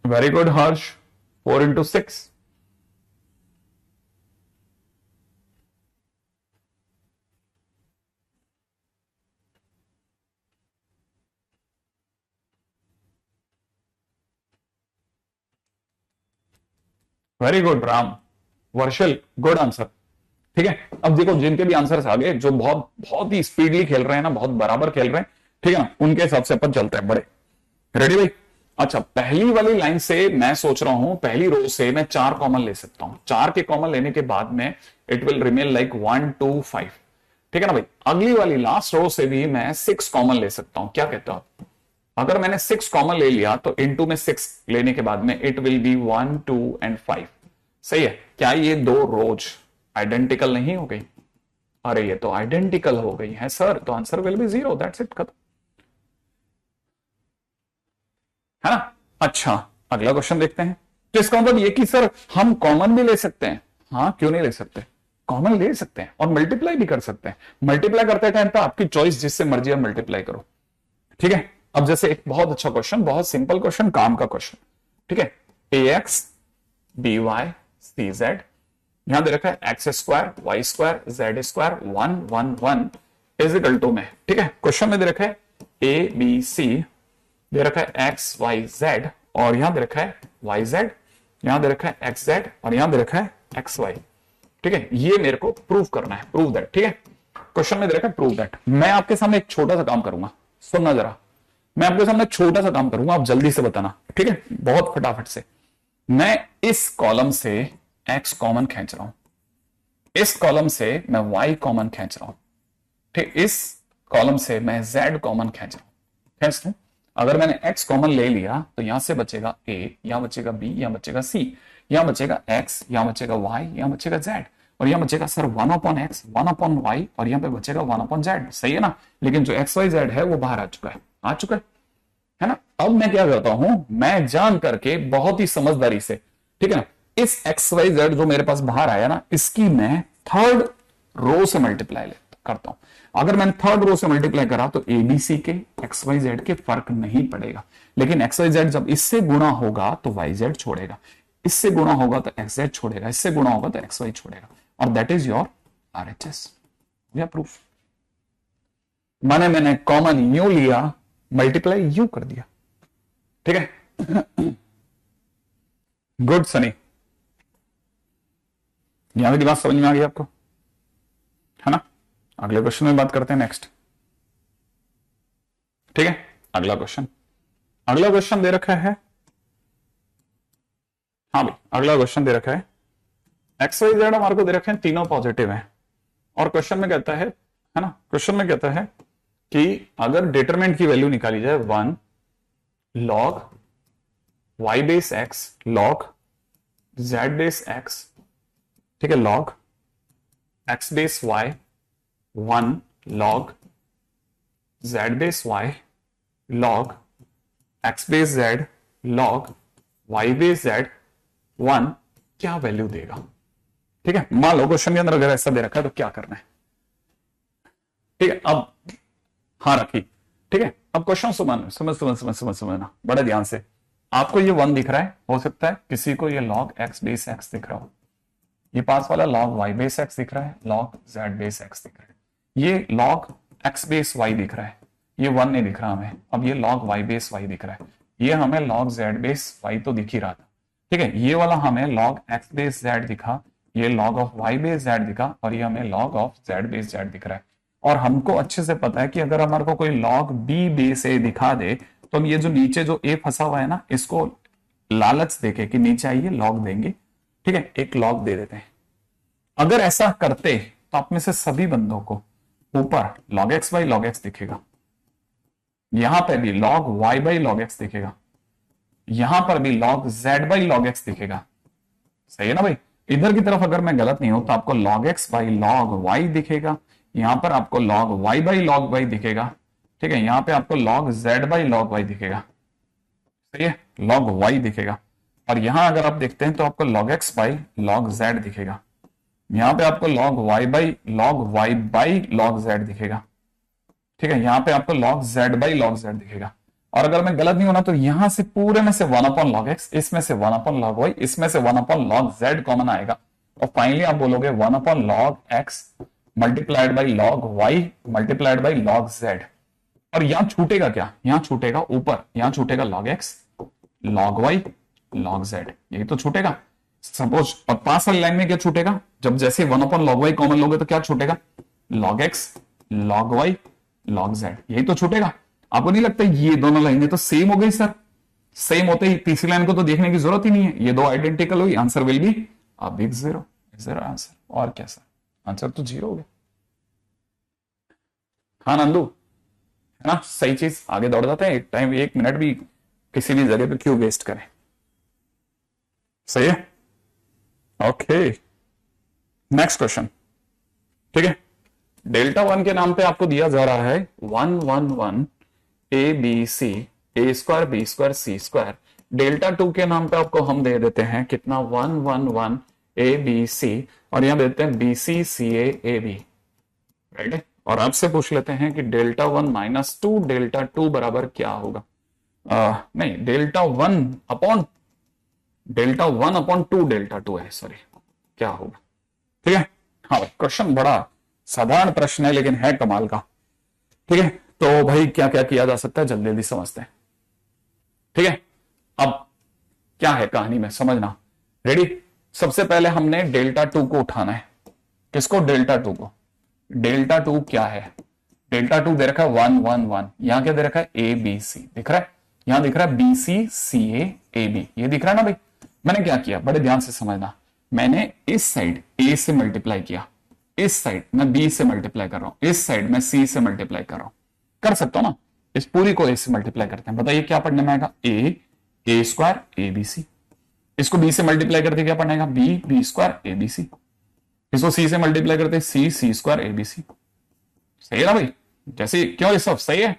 Speaker 1: Very good Harsh, 4 into 6, very good Ram, Varshal good answer. ठीक है, अब देखो जिनके भी आंसर्स आ गए, जो बहुत बहुत ही स्पीडली खेल रहे हैं ना, बहुत बराबर खेल रहे हैं, ठीक है ना, उनके हिसाब से अपन चलते हैं बड़े। रेडी भाई, अच्छा पहली वाली लाइन से मैं सोच रहा हूं, पहली रो से मैं 4 कॉमन ले सकता हूं, 4 के कॉमन लेने के बाद में इट विल रिमेन लाइक 1 2 5, ठीक है ना भाई। अगली वाली लास्ट रो से भी मैं 6 कॉमन ले सकता हूं, क्या कहते हो आप? अगर मैंने 6 कॉमन ले लिया तो इनटू में 6 लेने के बाद में इट विल बी 1 2 and 5। सही है, क्या ये दो रोज आइडेंटिकल नहीं हो गई? अरे ये तो आइडेंटिकल हो गई है सर, तो answer will B 0, that's it, खत्म, है ना। अच्छा अगला क्वेश्चन देखते हैं। तो इसका मतलब ये कि सर हम कॉमन भी ले सकते हैं, हाँ क्यों नहीं ले सकते, कॉमन ले सकते हैं और मल्टीप्लाई भी कर सकते हैं। मल्टीप्लाई करते टाइम पे आपकी चॉइस, जिससे मर्जी आप मल्टीप्लाई करो, ठीक है। अब जैसे एक बहुत अच्छा क्वेश्चन, बहुत सिंपल क्वेश्चन, काम का क्वेश्चन, ठीक है, ax by cz यहां दे रखा है X square Y square Z square 1 1 1 is equal to में, ठीक है। क्वेश्चन में दे रखा है ए बी सी, दे रखा है एक्स वाई जेड, और यहां दे रखा है वाई जेड, यहां दे रखा है एक्स जेड, और यहां दे रखा है एक्स वाई, ठीक है। ये मेरे को प्रूव करना है, प्रूव दैट, ठीक है। क्वेश्चन में दे रखा है प्रूव दैट। मैं आपके सामने एक छोटा सा काम करूंगा, सुनना जरा, मैं आपके सामने छोटा सा काम करूंगा, आप जल्दी से बताना, ठीक है, बहुत फटाफट से। मैं इस कॉलम से x कॉमन खींच रहा हूं, इस कॉलम से मैं y कॉमन खींच रहा हूं, ठीक, इस कॉलम से मैं z कॉमन खींच रहा हूं, खींच लूं। अगर मैंने x कॉमन ले लिया तो यहां से बचेगा a, यहां बचेगा b, यहां बचेगा c, यहां बचेगा x, यहां बचेगा y, यहां बचेगा z, और यहां बचेगा सर 1/x 1/y, और यहां पे बचेगा 1/z, सही है ना। लेकिन जो x y z है वो बाहर आ चुका है, आ चुका है ना। अब मैं क्या करता हूं, मैं जान करके बहुत ही समझदारी से, ठीक है ना, इस एक्स वाई जेड जो मेरे पास बाहर आया ना, इसकी मैं थर्ड रो से मल्टीप्लाई करता हूं। अगर मैंने थर्ड रो से मल्टीप्लाई करा तो एबीसी के एक्स वाई जेड के फर्क नहीं पड़ेगा, लेकिन एक्स वाई जेड जब इससे गुणा होगा तो वाई जेड छोड़ेगा, इससे गुणा होगा तो एक्स जेड छोड़ेगा, इससे गुणा होगा तो एक्स वाई छोड़ेगा, और दैट इज योर आरएचएस या प्रूफ। माने मैंने कॉमन यू लिया, मल्टीप्लाई यू कर दिया, ठीक है। गुड सनी, यहां की बात समझ में आ गई आपको, है ना। अगले क्वेश्चन में बात करते हैं नेक्स्ट, ठीक है। अगला क्वेश्चन, अगला क्वेश्चन दे रखा है, हाँ भाई अगला क्वेश्चन दे रखा है एक्स वाई जेड हमारे को दे रखे हैं, तीनों पॉजिटिव हैं, और क्वेश्चन में कहता है ना, क्वेश्चन में कहता है कि अगर डिटरमिनेंट की वैल्यू निकाली जाए 1 log y base x log z base x, ठीक है, log x base y 1 log z base y log x base z log y base z 1 क्या वैल्यू देगा, ठीक है। मान लो क्वेश्चन के अंदर अगर ऐसा दे रखा है तो क्या करना है, ठीक है। अब हाँ रखी, ठीक है। अब क्वेश्चन समझना बड़े ध्यान से। आपको ये 1 दिख रहा है, हो सकता है किसी को ये log x बेस x दिख रहा हो, ये पास वाला log y बेस x दिख रहा है, log z बेस x दिख रहा है, ये log x बेस y दिख रहा है, ये 1 नहीं दिख रहा हमें। अब ये log y बेस y दिख रहा है, ये हमें log z बेस y तो दिख ही रहा था, ठीक है। ये वाला हमें log x बेस z दिखा, ये log of y base z दिखा, और ये हमें log of z base z दिख रहा है। और हमको अच्छे से पता है कि अगर हमारे को कोई log b बेस a दिखा दे तो हम ये जो नीचे जो a फंसा हुआ है ना, इसको लालच देके कि नीचे आइए log देंगे, ठीक है, एक log दे देते हैं। अगर ऐसा करते तो आप में से सभी बंदों को ऊपर log x by log x दिखेगा, यहां पर भी log y by log x दिखेगा, यहां पर भी log z by log x दिखेगा, सही है ना भाई। इधर की तरफ अगर मैं गलत नहीं हूं तो आपको log x by log y दिखेगा, यहां पर आपको log y by log y दिखेगा, ठीक है, यहां पे आपको log z by log y दिखेगा, सही है, log y दिखेगा। और यहां अगर आप देखते हैं तो आपको log x by log z दिखेगा, यहां पे आपको log y by log z दिखेगा, ठीक है, यहां पे आपको log z by log z दिखेगा। और अगर मैं गलत नहीं होना तो यहां से पूरे में से 1 अपॉन log x, इसमें से 1 अपॉन log y, इसमें से 1 अपॉन log z कॉमन आएगा, और फाइनली आप बोलोगे 1 upon log x multiplied by log y multiplied by log z। और यहां छूटेगा क्या, यहां छूटेगा ऊपर, यहां छूटेगा log x log y log z, यही तो छूटेगा सपोज। और पास वाली लाइन में क्या छूटेगा, जब जैसे 1 अपॉन log y कॉमन लोगे तो क्या छूटेगा, log x log y log z, यही तो छूटेगा। आपको नहीं लगता ये दोनों लाइनें तो सेम हो गई सर, सेम होते ही तीसरी लाइन को तो देखने की जरूरत ही नहीं है, ये दो आइडेंटिकल हुई, answer will be a big zero, zero answer. और क्या सर, आंसर तो जीरो हो गया। हाँ नंदू, है ना, सही चीज, आगे दौड़ जाते हैं, एक टाइम 1 मिनट भी किसी भी जगह पे क्यों वेस्ट करें, सही है। ओके नेक्स्ट क्वेश्चन, ठीक है। डेल्टा 1 के नाम पे आपको दिया जा रहा है 1 1 1 A B C A square B square C square. Delta 2 के नाम पे आपको हम दे देते हैं कितना 1 1 1 ए बी सी, और यहां देते हैं B C C A B, right है। और आपसे पूछ लेते हैं कि डेल्टा 1 माइनस 2 डेल्टा 2 बराबर क्या होगा, नहीं डेल्टा 1 अपॉन 2 डेल्टा 2 है, सॉरी क्या होगा, ठीक है। हाँ क्वेश्चन बड़ा साधारण प्रश्न है लेकिन है कमाल का। ठीक है, तो भाई क्या क्या किया जा सकता है जल्दी जल्दी समझते हैं। ठीक है, अब क्या है कहानी में समझना। रेडी, सबसे पहले हमने डेल्टा टू को उठाना है। किसको? डेल्टा टू को। डेल्टा टू क्या है? डेल्टा टू दे रखा है 1 1 1, यहां क्या दे रखा है? ए बी सी दिख रहा है, यहां दिख रहा है B C C A B, ये दिख रहा है ना भाई। मैंने क्या किया, बड़े ध्यान से समझना, मैंने इस साइड ए से मल्टीप्लाई किया, इस साइड मैं बी से मल्टीप्लाई कर रहा हूं, इस साइड मैं सी से मल्टीप्लाई कर रहा हूं। कर सकता हूं ना, इस पूरी को ए से मल्टीप्लाई करते हैं। बताइए क्या पढ़ने में आएगा? A square A B C. इसको बी से मल्टीप्लाई करते क्या पढ़ने का? B square A B C. इसको सी से मल्टीप्लाई करते सी स्क्वायर ए बी सी। सही है ना भाई? जैसे क्यों, ये सब सही है।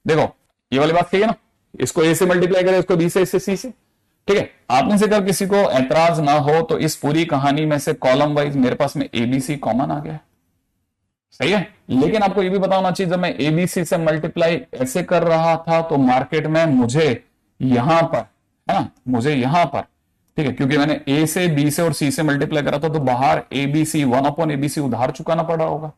Speaker 1: देखो ये वाली बात सही है ना, इसको ए से मल्टीप्लाई करें, इसको बी से, इससे सी से। ठीक है, आप में से अगर किसी को ऐतराज ना हो तो इस पूरी कहानी में से कॉलम वाइज मेरे पास में एबीसी कॉमन आ गया। सही है, लेकिन आपको ये भी पता होना चाहिए, जब मैं एबीसी से मल्टीप्लाई ऐसे कर रहा था तो मार्केट में मुझे यहां पर, है ना, मुझे यहां पर, ठीक है, क्योंकि मैंने ए से बी से और सी से मल्टीप्लाई करा था तो बाहर एबीसी 1/एबीसी उधार चुकाना पड़ा होगा।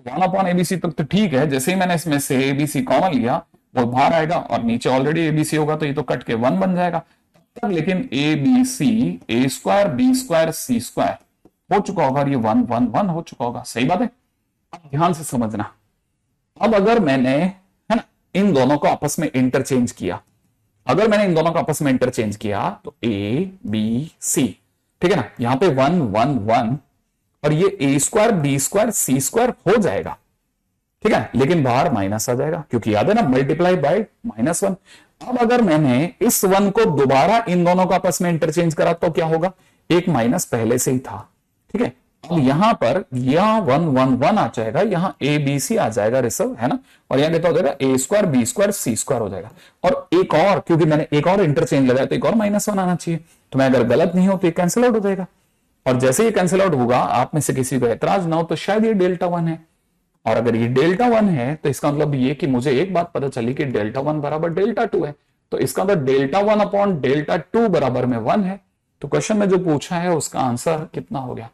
Speaker 1: 1/एबीसी तक तो ठीक है, जैसे ही मैंने इसमें से एबीसी कॉमन लिया वो बाहर आएगा और नीचे ऑलरेडी एबीसी होगा तो ये तो कट के 1 बन जाएगा। तब लेकिन A B C, A square B square C square हो चुका होगा, ये 1 1 1 हो चुका होगा। सही बात है, अब ध्यान से समझना। अब अगर मैंने, है ना, इन दोनों को आपस में इंटरचेंज किया, अगर मैंने इन दोनों को आपस में इंटरचेंज किया तो ए बी सी, ठीक है ना, यहां पे 1 1 1 और ये ए square B square C square हो जाएगा। ठीक है, लेकिन बाहर माइनस आ जाएगा क्योंकि याद है ना, मल्टीप्लाई बाय -1। अब अगर मैंने इस 1 को दोबारा इन दोनों का आपस में इंटरचेंज करा तो क्या होगा? एक माइनस पहले से ही था। ठीक है, अब यहां पर यहां 1 1 1 आ जाएगा, यहां ए बी सी आ जाएगा रिसर्व, है ना, और यहां कितना हो जाएगा? ए square B square C square हो जाएगा। और एक और, क्योंकि मैंने एक और इंटरचेंज लगाया तो एक और -1 आना चाहिए, तो मैं अगर गलत नहीं हो तो ये कैंसिल आउट हो जाएगा। और जैसे ये कैंसिल आउट होगा, आप में से किसी को एतराज ना हो तो शायद ये डेल्टा 1 है। और अगर ये डेल्टा 1 है तो इसका मतलब ये कि मुझे एक बात पता चली कि डेल्टा 1 बराबर डेल्टा 2 है, तो इसका मतलब डेल्टा 1 अपॉन डेल्टा 2 बराबर में 1 है। तो क्वेश्चन में जो पूछा है उसका आंसर कितना हो गया?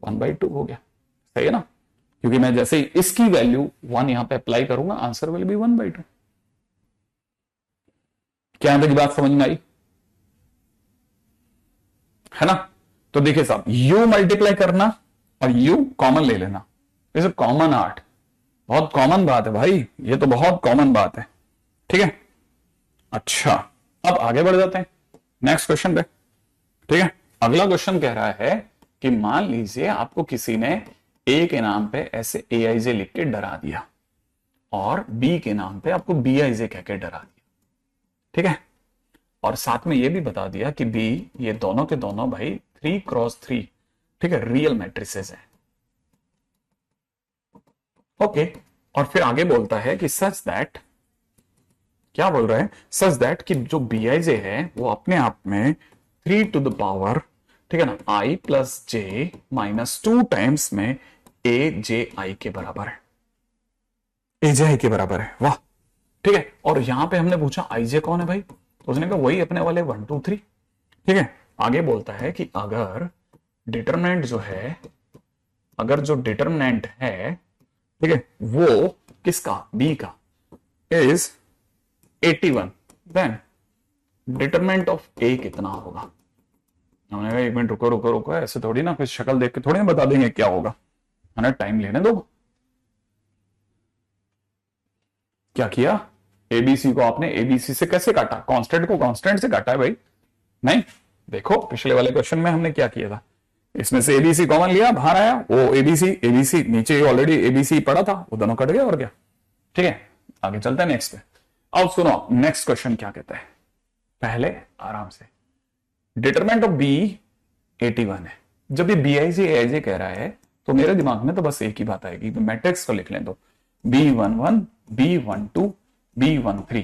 Speaker 1: 1/2 हो गया। सही है ना, क्योंकि मैं जैसे ही इसकी वैल्यू 1 यहां पे अप्लाई करूंगा, आंसर विल बी 1/2। क्या यहां तक बात समझ में आई? है ना, तो देखिए साहब, u मल्टीप्लाई करना और u कॉमन ले लेना, इज अ कॉमन आर्ट। बहुत कॉमन बात है भाई, ये तो बहुत कॉमन बात है। ठीक है, अच्छा अब आगे बढ़ जाते हैं नेक्स्ट क्वेश्चन पे। ठीक है, अगला क्वेश्चन कह रहा है कि मान लीजिए आपको किसी ने ए के नाम पे ऐसे AIJ लिख के डरा दिया और बी के नाम पे आपको BIJ कह के डरा दिया। ठीक है, और साथ में ये भी बता दिया कि बी, ये दोनों के दोनों भाई 3x3, ठीक है, रियल मैट्रिसेस है। ओके, और फिर आगे बोलता है कि सच दैट, क्या बोल रहा है? सच दैट कि जो BIJ है वो अपने आप में 3 टू द पावर, ठीक है ना, i plus J minus 2 times में AJI के बराबर है। AJI के बराबर है, वाह। ठीक है, और यहां पे हमने पूछा IJ कौन है भाई, तो उसने कहा वही अपने वाले 1 2 3। ठीक है, आगे बोलता है कि अगर डिटरमिनेंट जो है, अगर जो डिटरमिनेंट है, ठीक है, वो किसका? बी का, इज 81, देन डिटरमिनेंट ऑफ ए कितना होगा? हमने कहा एक मिनट रुको रुको रुको, ऐसे थोड़ी ना, कुछ शक्ल देख के थोड़ी ना बता देंगे क्या होगा, है ना, टाइम लेने दो। क्या किया? एबीसी को आपने एबीसी से कैसे काटा? कांस्टेंट को कांस्टेंट से काटा है भाई। नहीं, देखो पिछले वाले क्वेश्चन में हमने क्या किया था, इसमें से एबीसी कॉमन लिया, बाहर आया वो एबीसी नीचे ऑलरेडी एबीसी पड़ा था, वो दोनों कट गया और क्या। ठीक है, आगे चलते हैं नेक्स्ट पे। अब सुनो नेक्स्ट क्वेश्चन क्या कहता है, पहले आराम से। डिटरमिनेंट ऑफ बी 81 है। जब ये BIJ AIJ कह रहा है तो मेरे दिमाग में तो बस एक ही बात आएगी, तो मैट्रिक्स को लिख लें तो B11 B12 B13।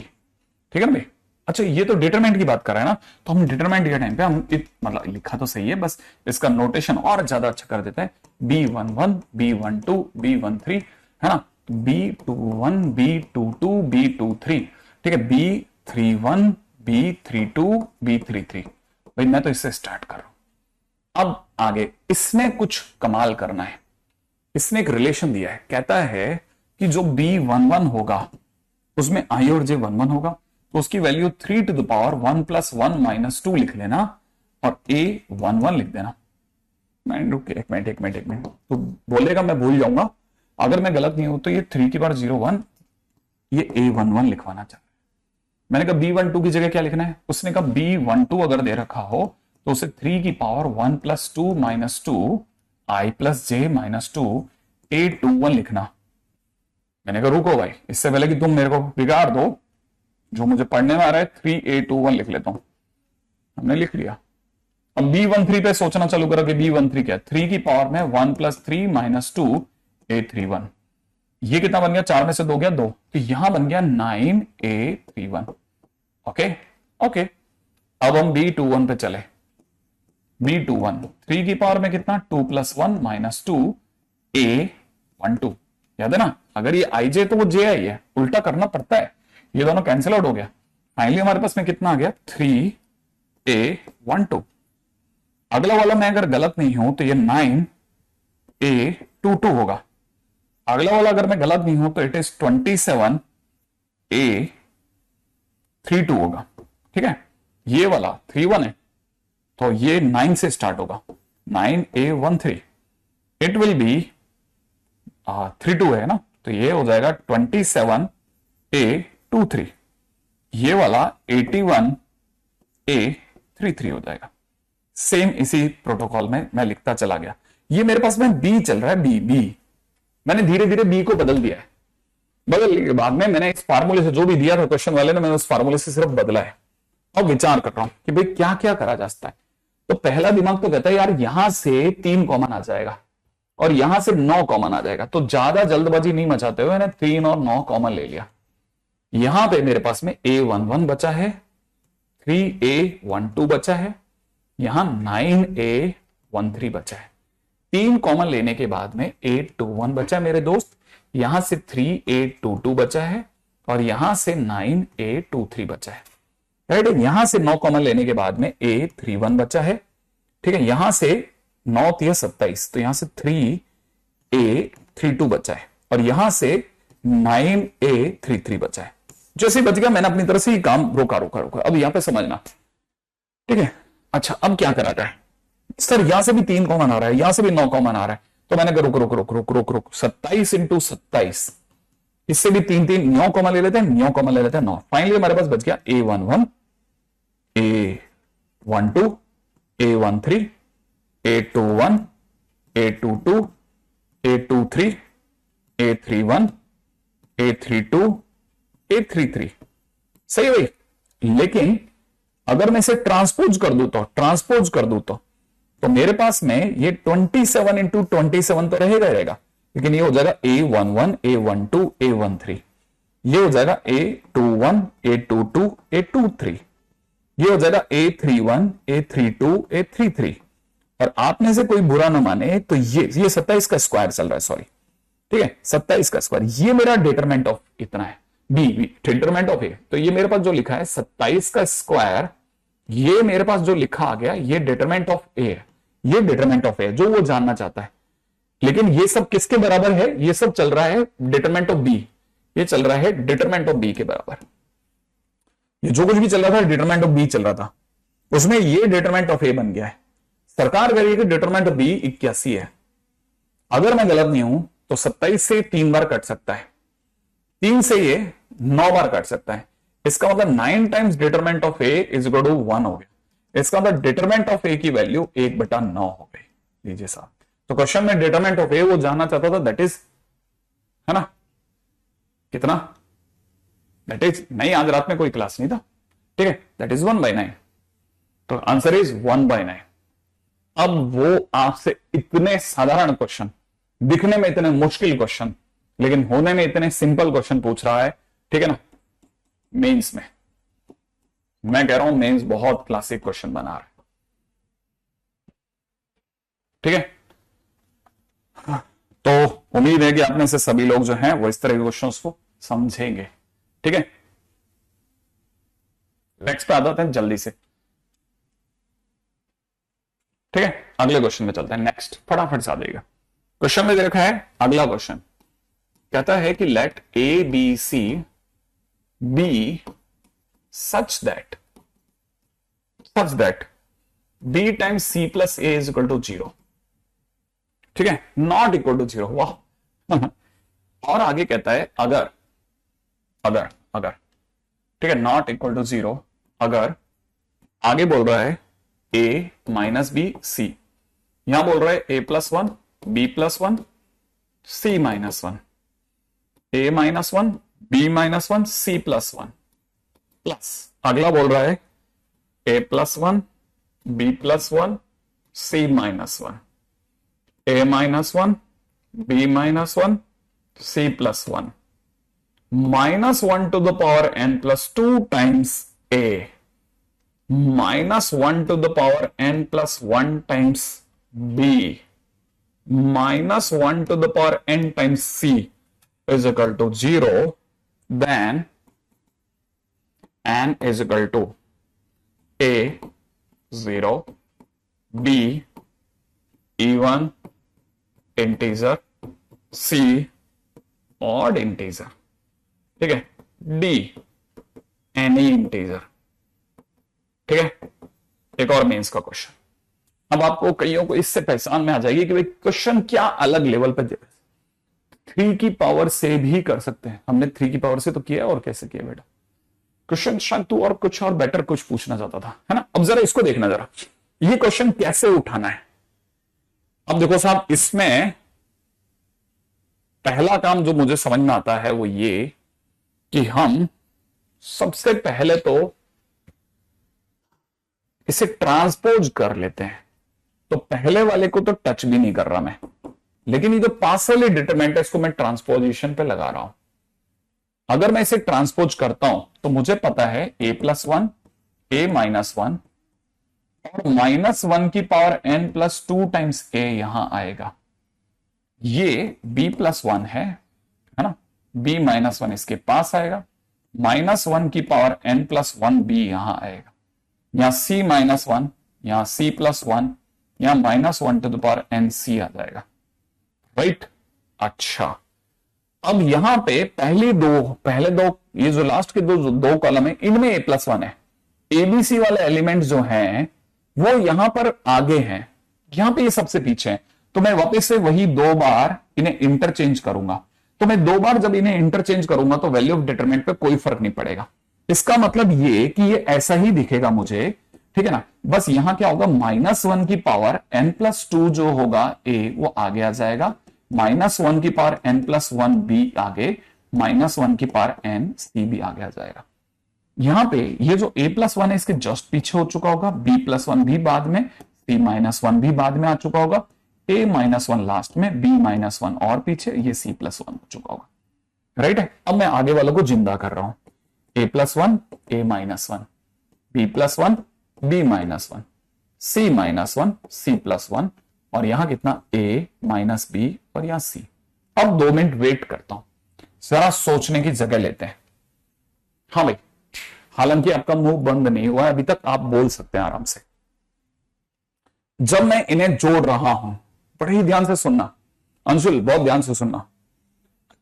Speaker 1: ठीक है ना भाई? अच्छा, ये तो डिटरमिनेंट की बात कर रहा है ना, तो हम डिटरमिनेंट के टाइम पे हम मतलब लिखा तो सही है, बस इसका नोटेशन और ज्यादा अच्छा कर देते हैं। B11 B12 B13, है ना, B21 B22 B23, ठीक है, B31 B32 B33। भाई मैं तो इससे स्टार्ट कर रहा हूं, अब आगे इसने कुछ कमाल करना है। इसने एक रिलेशन दिया है, कहता है कि जो B11 होगा उसमें I और J 1 1 होगा, तो उसकी value 3 to the power 1 plus 1 minus 2 लिख लेना और A 1 1 लिख देना। मैं रुक एक मिनट तो बोलेगा, मैं भूल जाऊंगा। अगर मैं गलत नहीं हूं तो ये 3 की पावर 0 1, ये A 1 1 लिखवाना चाह रहा है। मैंने कहा B12 की जगह क्या लिखना है, उसने कहा B12 अगर दे रखा हो तो उसे 3 की power 1 plus 2 minus 2 I plus J minus 2 A21 लिखना। मैंने कहा रुको भाई, इससे पहले कि तुम मेरे को बिगाड़ दो, जो मुझे पढ़ने में आ रहा है 3A21 लिख लेता हूं। हमने लिख लिया। अब B13 पे सोचना चालू करो कि B13 क्या है। 3 की पावर में 1 plus 3 minus 2 A31। ये कितना बन गया, 4 में से 2 गया 2, तो यहां बन गया 9A31। ओके ओके, अब हम B21 पे चले। B21 3 की पावर में कितना, 2 plus 1 minus 2 A12। याद है ना, अगर ये आई जे तो वो जे आई है, उल्टा करना पड़ता है। ये दोनों कैंसिल आउट हो गया। फाइनली हमारे पास में कितना आ गया, 3A12। अगला वाला मैं अगर गलत नहीं हूं तो ये 9A22 होगा। अगला वाला अगर मैं गलत नहीं हूं तो इट इज 27A32 होगा। ठीक है, ये वाला 31 है तो ये 9 से स्टार्ट होगा, 9A13। इट विल बी 32 है ना, तो ये हो जाएगा 27A23। ये वाला 81A33 हो जाएगा। सेम इसी प्रोटोकॉल में मैं लिखता चला गया। ये मेरे पास में बी चल रहा है, बी मैंने धीरे धीरे बी को बदल दिया है। बदलने के बाद में मैंने इस फार्मूले से जो भी दिया था क्वेश्चन वाले ने, मैंने उस फार्मूले से सिर्फ बदला है। अब विचार कर रहा हूं कि भाई क्या क्या करा जा सकता है। तो पहला दिमाग तो कहता है यार यहां से 3 कॉमन आ जाएगा और यहां से 9 कॉमन आ जाएगा, तो ज्यादा जल्दबाजी नहीं मचाते हुए मैंने 3 और 9 कॉमन ले लिया। यहां पे मेरे पास में A11 बचा है, 3A12 बचा है, यहां 9A13 बचा है। 3 कॉमन लेने के बाद में A21 बचा है मेरे दोस्त, यहां से 3A22 बचा है और यहां से 9A23 बचा है। राइट, यहां से 9 कॉमन लेने के बाद में A31 बचा है। ठीक है, यहां से 9 3 27, तो यहां से 3A32 बचा है और यहां से 9A33 बचा है। जैसे बच गया मैंने अपनी तरफ से ही काम रोका। अब यहां पे समझना। ठीक है, अच्छा अब क्या करा जाए। सर यहां से भी 3 कॉमन आ रहा है, यहां से भी 9 कॉमन आ रहा है, तो मैंने कहा रुक 27 इंटू 27, इससे भी 3 9 कॉमन ले लेते हैं, 9 कॉमन ले लेते हैं 9। फाइनली हमारे पास बच गया A11, A12, A13, A21, A22, A23, A31, A32, A33। सही है भाई। लेकिन अगर मैं इसे ट्रांसपोज कर दूं तो मेरे पास में ये 27 इंटू 27 तो रहेगा, लेकिन ये हो जाएगा A11, A12, A13, ये हो जाएगा A21, A22, A23, ये हो जाएगा A31, A32, A33। और आप में से कोई बुरा ना माने तो ये 27 का स्क्वायर चल रहा है, सॉरी। ठीक है, 27 का स्क्वायर, ये मेरा डिटरमिनेंट ऑफ इतना है, बी डिटरमिनेंट ऑफ ए। तो ये मेरे पास जो लिखा है 27 का स्क्वायर, ये मेरे पास जो लिखा आ गया ये डिटरमिनेंट ऑफ ए है। ये डिटरमिनेंट ऑफ ए जो वो जानना चाहता है। लेकिन ये सब किसके बराबर है, ये सब चल रहा है डिटरमिनेंट ऑफ बी, ये चल रहा है डिटरमिनेंट ऑफ बी के बराबर। ये जो कुछ भी चल रहा था डिटरमिनेंट ऑफ बी चल रहा था, उसमें ये डिटरमिनेंट ऑफ ए बन गया है। सरकार कह रही है कि डिटरमिनेंट ऑफ बी 81 है। अगर मैं गलत नहीं हूं तो 27 से 3 बार कट सकता है, 3 से ये 9 बार कट सकता है। इसका मतलब 9 times determinant of A is equal to 1 हो गया। इसका मतलब डिटरमिनेंट ऑफ ए की वैल्यू 1/9 हो गई। लीजिए साहब, तो क्वेश्चन में डिटरमिनेंट ऑफ ए वो जानना चाहता था, दैट इज, है ना, कितना, दैट इज नहीं, आज रात में कोई क्लास नहीं था। ठीक है, दैट इज 1/9। तो आंसर इज 1/9। अब वो आपसे इतने साधारण क्वेश्चन, दिखने में इतने मुश्किल क्वेश्चन, लेकिन होने में इतने सिंपल क्वेश्चन पूछ रहा है। ठीक है ना, मेंस में मैं कह रहा हूं मेंस बहुत क्लासिक क्वेश्चन बना रहा है। ठीक है, तो उम्मीद है कि आप में से सभी लोग जो हैं वो इस तरह के क्वेश्चंस को समझेंगे। ठीक है, नेक्स्ट पे आ जाते हैं जल्दी से। ठीक है, अगले क्वेश्चन में चलते हैं। नेक्स्ट फटाफट से आ जाएगा। क्वेश्चन में दे रखा है, अगला क्वेश्चन कहता है कि let A B C be such that b times c plus A is equal to 0, ठीक है, नॉट इक्वल टू 0। वाह और आगे कहता है अगर ठीक है, नॉट इक्वल टू 0, अगर आगे बोल रहा है a माइनस बी सी, यहां बोल रहा है a plus 1 b plus 1 c minus 1, a minus 1 b minus 1 c plus 1, plus अगला बोल रहा है a plus 1 b plus 1 c minus 1, a minus 1 b minus 1 c plus 1, minus 1 to the power n plus 2 times a, minus 1 to the power n plus 1 times b, minus 1 to the power n times c is equal to 0, then n is equal to a 0, b even integer, c odd integer, ठीक है, d any integer, ठीक है। एक और mains का question. अब आपको कईयों को इससे पहचान में आ जाएगी कि भाई क्वेश्चन क्या अलग लेवल पे दे, 3 की पावर से भी कर सकते हैं। हमने 3 की पावर से तो किया, और कैसे किया बेटा? क्वेश्चन शायद तू और कुछ और बेटर कुछ पूछना चाहता था, है ना। अब जरा इसको देखना, जरा ये क्वेश्चन कैसे उठाना है। अब देखो साहब, इसमें पहला काम जो मुझे समझ में आता है वो ये कि हम सबसे पहले तो इसे ट्रांसपोज कर लेते हैं। तो पहले वाले को तो टच भी नहीं कर रहा मैं, लेकिन ये जो पार्शियली डिटरमिनेंट है इसको मैं ट्रांसपोजिशन पे लगा रहा हूं। अगर मैं इसे ट्रांसपोज करता हूं तो मुझे पता है a प्लस 1 a माइनस 1 और माइनस 1 की power n plus 2 times a यहां आएगा। ये b प्लस 1 है ना, b माइनस 1 इसके पास आएगा, माइनस 1 की पावर n प्लस 1 b यहां आएगा, यहां c माइनस 1, यहां c प्लस 1, यहां minus 1 to the power n c आ जाएगा, राइट। अच्छा, अब यहां पे पहले दो ये जो लास्ट के दो कॉलम है इनमें a प्लस 1 है। एबीसी वाले एलिमेंट जो हैं वो यहां पर आगे हैं, यहां पे ये सबसे पीछे है। तो मैं वापस से वही 2 बार इन्हें इंटरचेंज करूंगा। तो मैं 2 बार जब इन्हें इंटरचेंज करूंगा तो वैल्यू ऑफ डिटरमिनेंट पे कोई फर्क नहीं पड़ेगा। इसका मतलब ये कि ये ऐसा ही दिखेगा मुझे, ठीक है ना। बस यहां क्या होगा, माइनस 1 की पावर n प्लस 2 जो होगा a वो आगे आ जाएगा, माइनस 1 की पावर n प्लस 1 b आगे, माइनस 1 की पावर n c भी आगे आ जाएगा। यहां पे ये जो a प्लस 1 है इसके जस्ट पीछे हो चुका होगा, b प्लस 1 भी बाद में, c माइनस 1 भी बाद में आ चुका होगा, a माइनस 1 लास्ट में, b माइनस 1 और पीछे, ये c प्लस 1 हो चुका होगा, राइट है। अब मैं आगे वालों को जिंदा कर रहा हूं, a plus 1 a minus 1, b plus 1 b minus 1, c minus 1 c plus 1, और यहां कितना a माइनस b और यहां c। अब 2 मिनट वेट करता हूं, जरा सोचने की जगह लेते हैं। हाँ भाई, हालांकि आपका मुंह बंद नहीं हुआ है अभी तक, आप बोल सकते हैं आराम से। जब मैं इन्हें जोड़ रहा हूं, बड़े ही ध्यान से सुनना अंशुल, बहुत ध्यान से सुनना।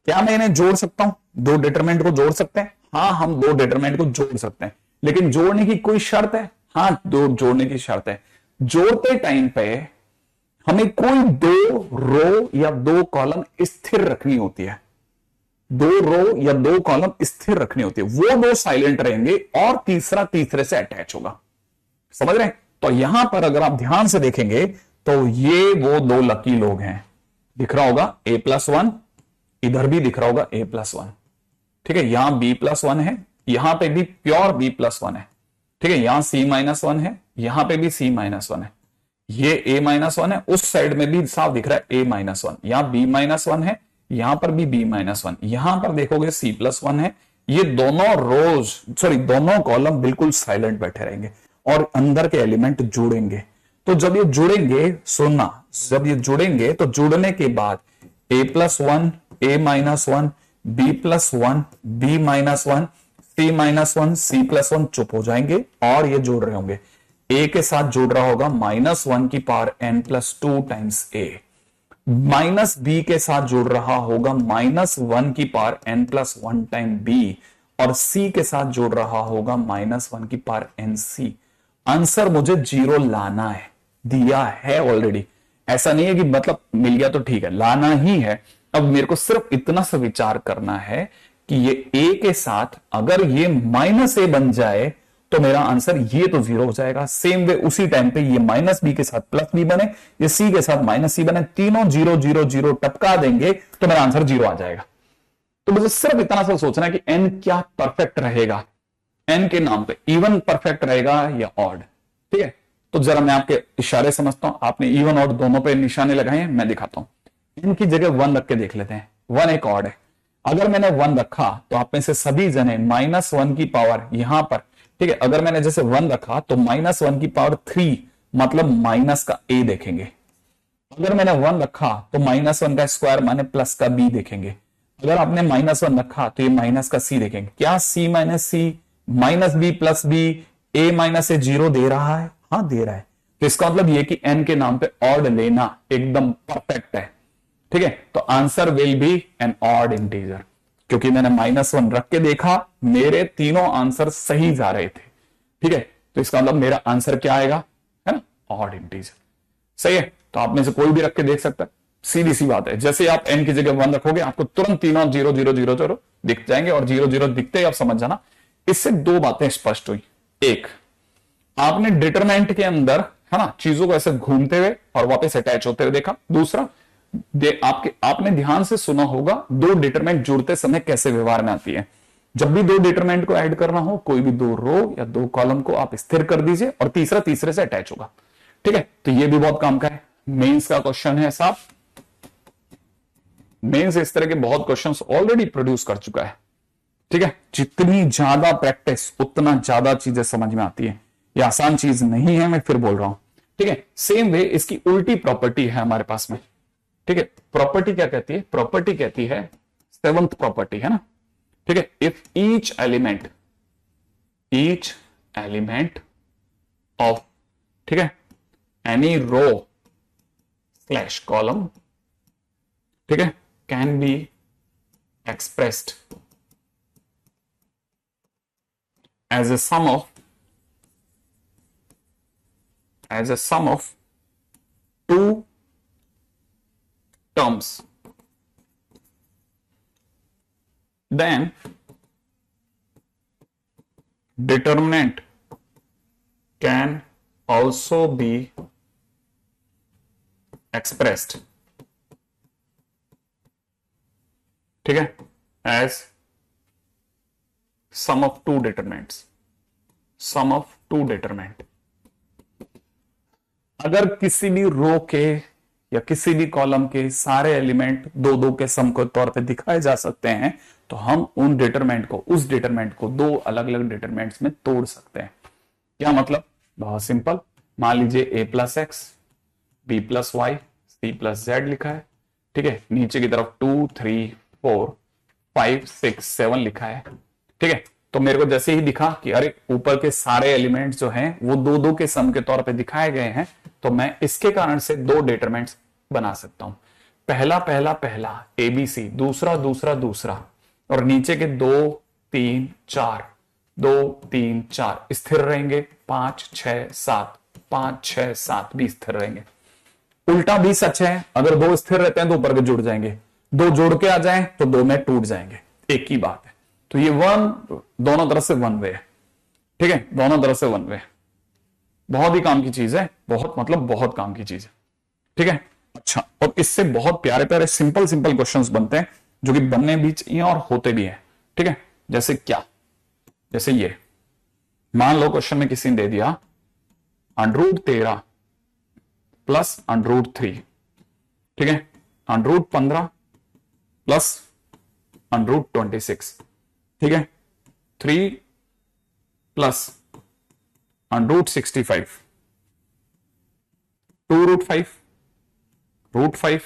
Speaker 1: क्या मैं इन्हें जोड़ सकता हूं? 2 डिटरमिनेंट को जोड़ सकते हैं? हाँ, हम 2 डिटरमिनेंट को जोड़ सकते हैं, लेकिन जोड़ने की कोई शर्त है? हाँ, 2 जोड़ने की शर्त है। जोड़ते टाइम पे हमें कोई 2 रो या 2 कॉलम स्थिर रखनी होती है, 2 रो या 2 कॉलम स्थिर रखनी होती है, वो 2 साइलेंट रहेंगे और तीसरा तीसरे से अटैच होगा, समझ रहे हैं। तो यहां पर अगर आप ध्यान से देखेंगे तो ये वो 2 लकी लोग हैं, दिख रहा होगा a प्लस 1, इधर भी दिख रहा होगा a प्लस 1, ठीक है। यहां b प्लस 1 है, यहां पे भी प्योर b प्लस 1 है, ठीक है। यहां c माइनस 1 है, यहां पे भी c माइनस 1 है, ये a माइनस 1 है, उस साइड में भी साफ दिख रहा है a माइनस 1, यहां b माइनस 1 है, यहां पर भी b माइनस 1, यहां पर देखोगे c प्लस 1 है। ये दोनों कॉलम बिल्कुल साइलेंट बैठे रहेंगे और अंदर के एलिमेंट जुड़ेंगे। तो जब ये जुड़ेंगे, सुनना, जब ये जुड़ेंगे तो जुड़ने के बाद a plus 1 a minus 1 b plus 1 b minus 1 c minus 1 c plus 1 चुप हो जाएंगे और ये जुड़ रहे होंगे। ए के साथ जुड़ रहा होगा -1 की पावर n+2 टाइम्स ए, माइनस बी के साथ जुड़ रहा होगा -1 की पावर n+1 टाइम बी, और सी के साथ जुड़ रहा होगा -1 की पावर n सी। आंसर मुझे 0 लाना है, दिया है ऑलरेडी, ऐसा नहीं है कि मतलब मिल गया तो ठीक है, लाना ही है। अब मेरे को सिर्फ इतना सा विचार करना है कि ये ए के साथ अगर ये -a बन जाए तो मेरा आंसर ये तो 0 हो जाएगा। सेम वे उसी टाइम पे ये -b के साथ +b बने, ये c के साथ -c बने, तीनों 0 0 0 टपका देंगे तो मेरा आंसर 0 आ जाएगा। तो मुझे सिर्फ इतना सा सोचना है कि n क्या परफेक्ट रहेगा, n के नाम पे इवन परफेक्ट रहेगा या ऑड। ठीक है, तो जरा मैं आपके इशारे समझता हूं, आपने इवन ऑड दोनों पे निशाने लगाए हैं, मैं दिखाता हूं। n की जगह 1 रख के देख लेते हैं, 1 एक ऑड है। अगर मैंने 1 रखा तो आप में से सभी जने -1 की पावर यहां पर, ठीक है, अगर मैंने जैसे 1 रखा तो -1 की पावर 3 मतलब माइनस का a देखेंगे। अगर मैंने 1 रखा तो -1 का स्क्वायर माने प्लस का b देखेंगे। अगर आपने -1 रखा तो ये माइनस का c देखेंगे। क्या c minus C -b plus b a minus A 0 दे रहा है? हाँ दे रहा है। तो इसका मतलब ये कि n के नाम पे ऑड लेना एकदम परफेक्ट है। ठीक है, तो answer will be an odd integer, क्योंकि मैंने -1 रख के देखा, मेरे तीनों आंसर सही जा रहे थे। ठीक है, तो इसका मतलब मेरा आंसर क्या आएगा, है ना, ऑड इंटीजर। सही है, तो आप में से कोई भी रख के देख सकता है, सीधी सी बात है। जैसे आप n की जगह 1 रखोगे आपको तुरंत तीनों 0 0 0 0 दिख जाएंगे, और 0 0 दिखते ही आप समझ जाना। इससे दो बातें स्पष्ट हुई। एक, आपने डिटरमिनेंट के अंदर, है ना, चीजों को ऐसे घूमते हुए और वापस अटैच होते हुए देखा। दूसरा, आपने ध्यान से सुना होगा दो डिटरमिनेंट जुड़ते समय कैसे व्यवहार में आती है। जब भी दो डिटरमिनेंट को ऐड करना हो, कोई भी दो रो या दो कॉलम को आप स्थिर कर दीजिए और तीसरा तीसरे से अटैच होगा। ठीक है, तो ये भी बहुत काम का है। मेंस का क्वेश्चन है साहब, मेंस इस तरह के बहुत क्वेश्चंस ऑलरेडी प्रोड्यूस कर चुका है। ठीक है, जितनी ज्यादा प्रैक्टिस उतना ज्यादा चीजें समझ में आती है। ये आसान चीज नहीं है, मैं फिर बोल रहा हूं। ठीक है, सेम वे इसकी उल्टी प्रॉपर्टी है हमारे पास में। ठीक है, प्रॉपर्टी क्या कहती है? प्रॉपर्टी कहती है, सेवंथ प्रॉपर्टी है ना। ठीक है, इफ ईच एलिमेंट ऑफ, ठीक है, एनी रो स्लैश कॉलम, ठीक है, can be expressed as a sum of two terms, then determinant can also be expressed, ठीक है, as sum of two determinants, sum of two determinant। अगर किसी भी रो के या किसी भी कॉलम के सारे एलिमेंट दो दो के सम के तौर पे दिखाए जा सकते हैं, तो हम उस डिटरमिनेंट को दो अलग अलग डिटरमिनेंट्स में तोड़ सकते हैं। क्या मतलब? बहुत सिंपल। मान लीजिए a plus X, b plus Y, c plus Z लिखा है। ठीक है, नीचे की तरफ 2 3 4 5 6 7 लिखा है। ठीक है, तो मेरे को जैसे ही दिखा कि अरे ऊपर के सारे एलिमेंट्स जो हैं वो दो दो के सम के तौर पे दिखाए गए हैं, तो मैं इसके कारण से दो डिटरमिनेंट्स बना सकता हूं। पहला पहला पहला ABC, दूसरा दूसरा दूसरा, और नीचे के 2 3 4 2 3 4 स्थिर रहेंगे। 5 6 7 5 6 7 भी स्थिर रहेंगे। उल्टा भी सच है, अगर दो स्थिर रहते हैं तो ऊपर के जुड़ जाएंगे, दो जोड़ के आ जाएं तो दो में टूट जाएंगे। एक ही बात है। तो ये दोनों तरफ से वन वे है। ठीक है, दोनों तरफ से वन वे। बहुत ही काम की चीज है, बहुत मतलब बहुत काम की चीज है। ठीक है, अच्छा, और इससे बहुत प्यारे प्यारे सिंपल सिंपल क्वेश्चंस बनते हैं जो कि बनने भी चाहिए और होते भी हैं। ठीक है, जैसे क्या? जैसे ये मान लो क्वेश्चन में किसी ने दे दिया √13 प्लस √3, ठीक है, √15 प्लस √26, ठीक है, 3 प्लस √65, 2√5, √5,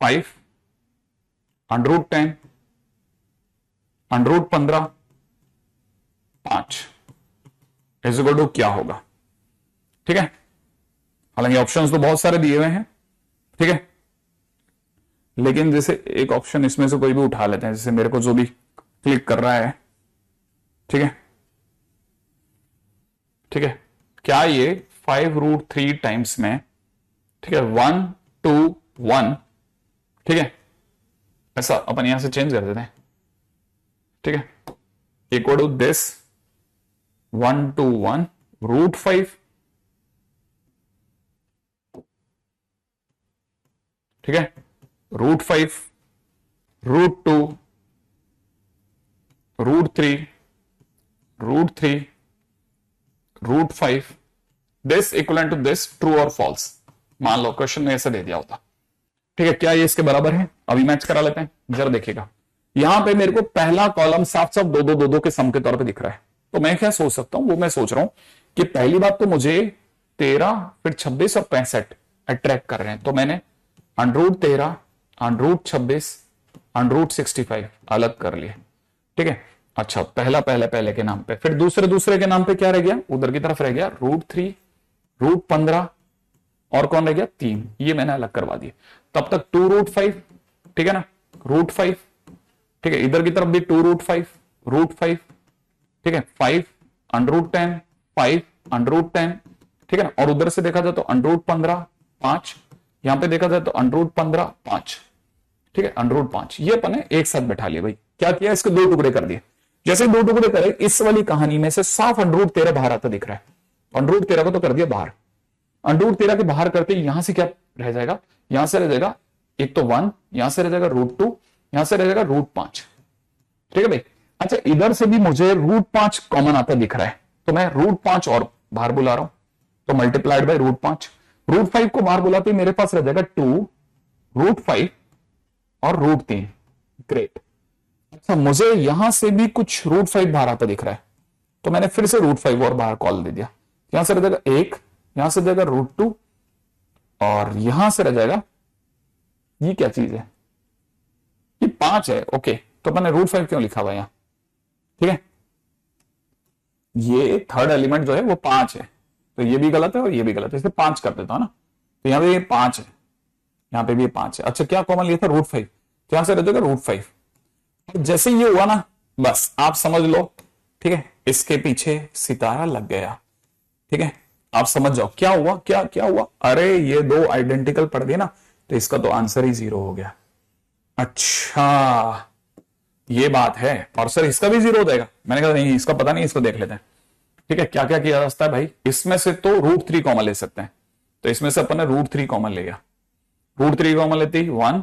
Speaker 1: 5, √10, √15, 5। इज इक्वल टू क्या होगा, ठीक है। हालांकि ऑप्शंस तो बहुत सारे दिए हुए हैं, ठीक है, लेकिन जैसे एक ऑप्शन इसमें से कोई भी उठा लेते हैं, जैसे मेरे को जो भी क्लिक कर रहा है, ठीक है, ठीक है, क्या ये 5√3 टाइम्स में, ठीक है, 1 2 1, ठीक है, ऐसा अपन यहां से चेंज कर देते हैं, ठीक है, इक्वल टू दिस 1 2 1 √5, ठीक है, √5 √2 √3 √3 √5, this equal to this, true और फॉल्स। मान लो क्वेश्चन ने ऐसे दे दिया होता, ठीक है, क्या ये इसके बराबर है? अभी मैच करा लेते हैं, जरा देखिएगा। यहां पे मेरे को पहला कॉलम साफ साफ 2 2 2 2 के सम के तौर पे दिख रहा है, तो मैं क्या सोच सकता हूं, वो मैं सोच रहा हूं कि पहली बात तो मुझे 13, फिर 26 और 65 अट्रैक्ट कर रहे हैं, तो मैंने √13 √26 √65 अलग कर लिए, ठीक है। अच्छा, पहला पहले के नाम पे, फिर दूसरे के नाम पे क्या रह गया, उधर की तरफ रह गया √3 √15 और कौन रह गया 3, ये मैंने अलग करवा दिए। तब तक 2√5, ठीक है ना, √5, ठीक है, इधर की तरफ भी 2√5 √5, ठीक है, 5 √10 5 √10, ठीक है ना, और उधर से देखा जाए तो √15 5, यहां पे देखा जाए तो √15 5, ठीक है, √5, ये अपन ने एक साथ बैठा लिया भाई। क्या किया, इसके 2 टुकड़े कर दिए। जैसे 2 टुकड़े करे, इस वाली कहानी में से साफ √13 बाहर आता दिख रहा है, √13 को तो कर दिया बाहर। √13 के बाहर करते यहां से क्या रह जाएगा, यहां से रह जाएगा एक तो 1, यहां से रह जाएगा √2, यहां से रह जाएगा √5, ठीक है भाई। अच्छा, इधर से भी मुझे √5 कॉमन आता दिख रहा है, तो मैं √5 और बाहर बुला रहा हूं, तो मल्टीप्लाइड बाय √5, √5 को बाहर बुलाते ही मेरे पास रह जाएगा 2 √5 और √3, ग्रेट। अच्छा, मुझे यहां से भी कुछ √5 बाहर आता दिख रहा है, तो मैंने फिर से √5 और बाहर कॉल दे दिया, यहां से रह जाएगा 1, यहां से जाएगा √2 और यहां से रह जाएगा, ये क्या चीज है, ये 5 है, ओके, तो मैंने √5 क्यों लिखा हुआ यहां, ठीक है, ये थर्ड एलिमेंट जो है वो 5 है, तो ये भी गलत है और ये भी गलत है, इसे 5 कर देता हूं ना, तो यहां पे ये 5 है, यहां पे भी 5 है। अच्छा, क्या कॉमन लिया था, √5, तो यहां से रह जाएगा √5। जैसे ये हुआ ना, बस आप समझ लो, ठीक है, इसके पीछे सितारा लग गया, ठीक है, आप समझ जाओ क्या हुआ, क्या क्या हुआ, अरे ये 2 आइडेंटिकल पड़ गए ना, तो इसका तो आंसर ही 0 हो गया। अच्छा, ये बात है, और सर इसका भी 0 हो जाएगा, मैंने कहा नहीं, इसका पता नहीं, इसको देख लेते हैं, ठीक है। क्या क्या किया जा सकता है भाई, इसमें से तो √3 कॉमन ले सकते हैं, तो इसमें से अपन ने √3 कॉमन ले गया, √3 कॉमन लेते ही 1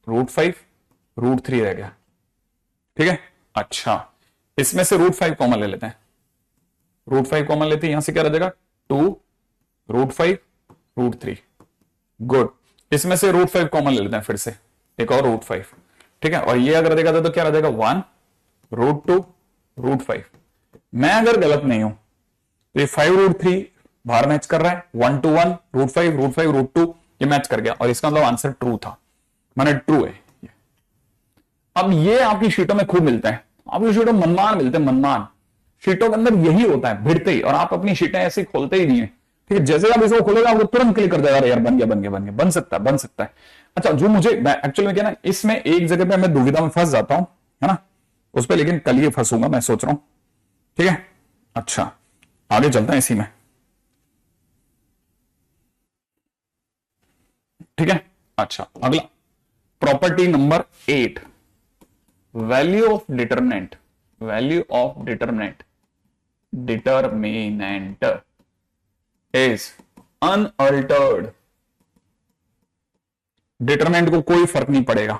Speaker 1: √5 √3 रह गया, ठीक है। अच्छा, इसमें से √5 कॉमन ले लेते हैं, √5 कॉमन लेते हैं, यहां से क्या रह जाएगा 2 √5 √3, गुड। इसमें से √5 कॉमन ले लेते हैं, फिर से एक और √5, ठीक है, और ये अगर देखा जाए तो क्या रह जाएगा 1 √2 √5। मैं अगर गलत नहीं हूं तो ये 5 √3 बाहर मैच कर रहा है, 1 to 1 √5 √5 √2, ये मैच कर गया, और इसका मतलब आंसर ट्रू था, माने ट्रू है। अब ये आपकी शीटों में खूब मिलता है, आपकी शीटों में मनमान मिलते हैं, मनमान शीटों के अंदर यही होता है, भिड़ते ही, और आप अपनी शीटें ऐसे खोलते ही नहीं है, ठीक है, जैसे आप इसको खोलेगा आपको तुरंत क्लिक कर देगा, यार बन गया बन गया बन गया, बन सकता है बन सकता है। अच्छा, जो मुझे एक्चुअली में क्या ना, इसमें एक जगह पे मैं दुविधा में फंस जाता हूं, है ना, उस पर, लेकिन कल ये फंसूंगा मैं सोच रहा हूं, ठीक है। अच्छा, आगे चलते हैं इसी में, ठीक है। अच्छा, अगला property number 8, value of determinant, value of determinant, determinant is unaltered, determinant को कोई फर्क नहीं पड़ेगा,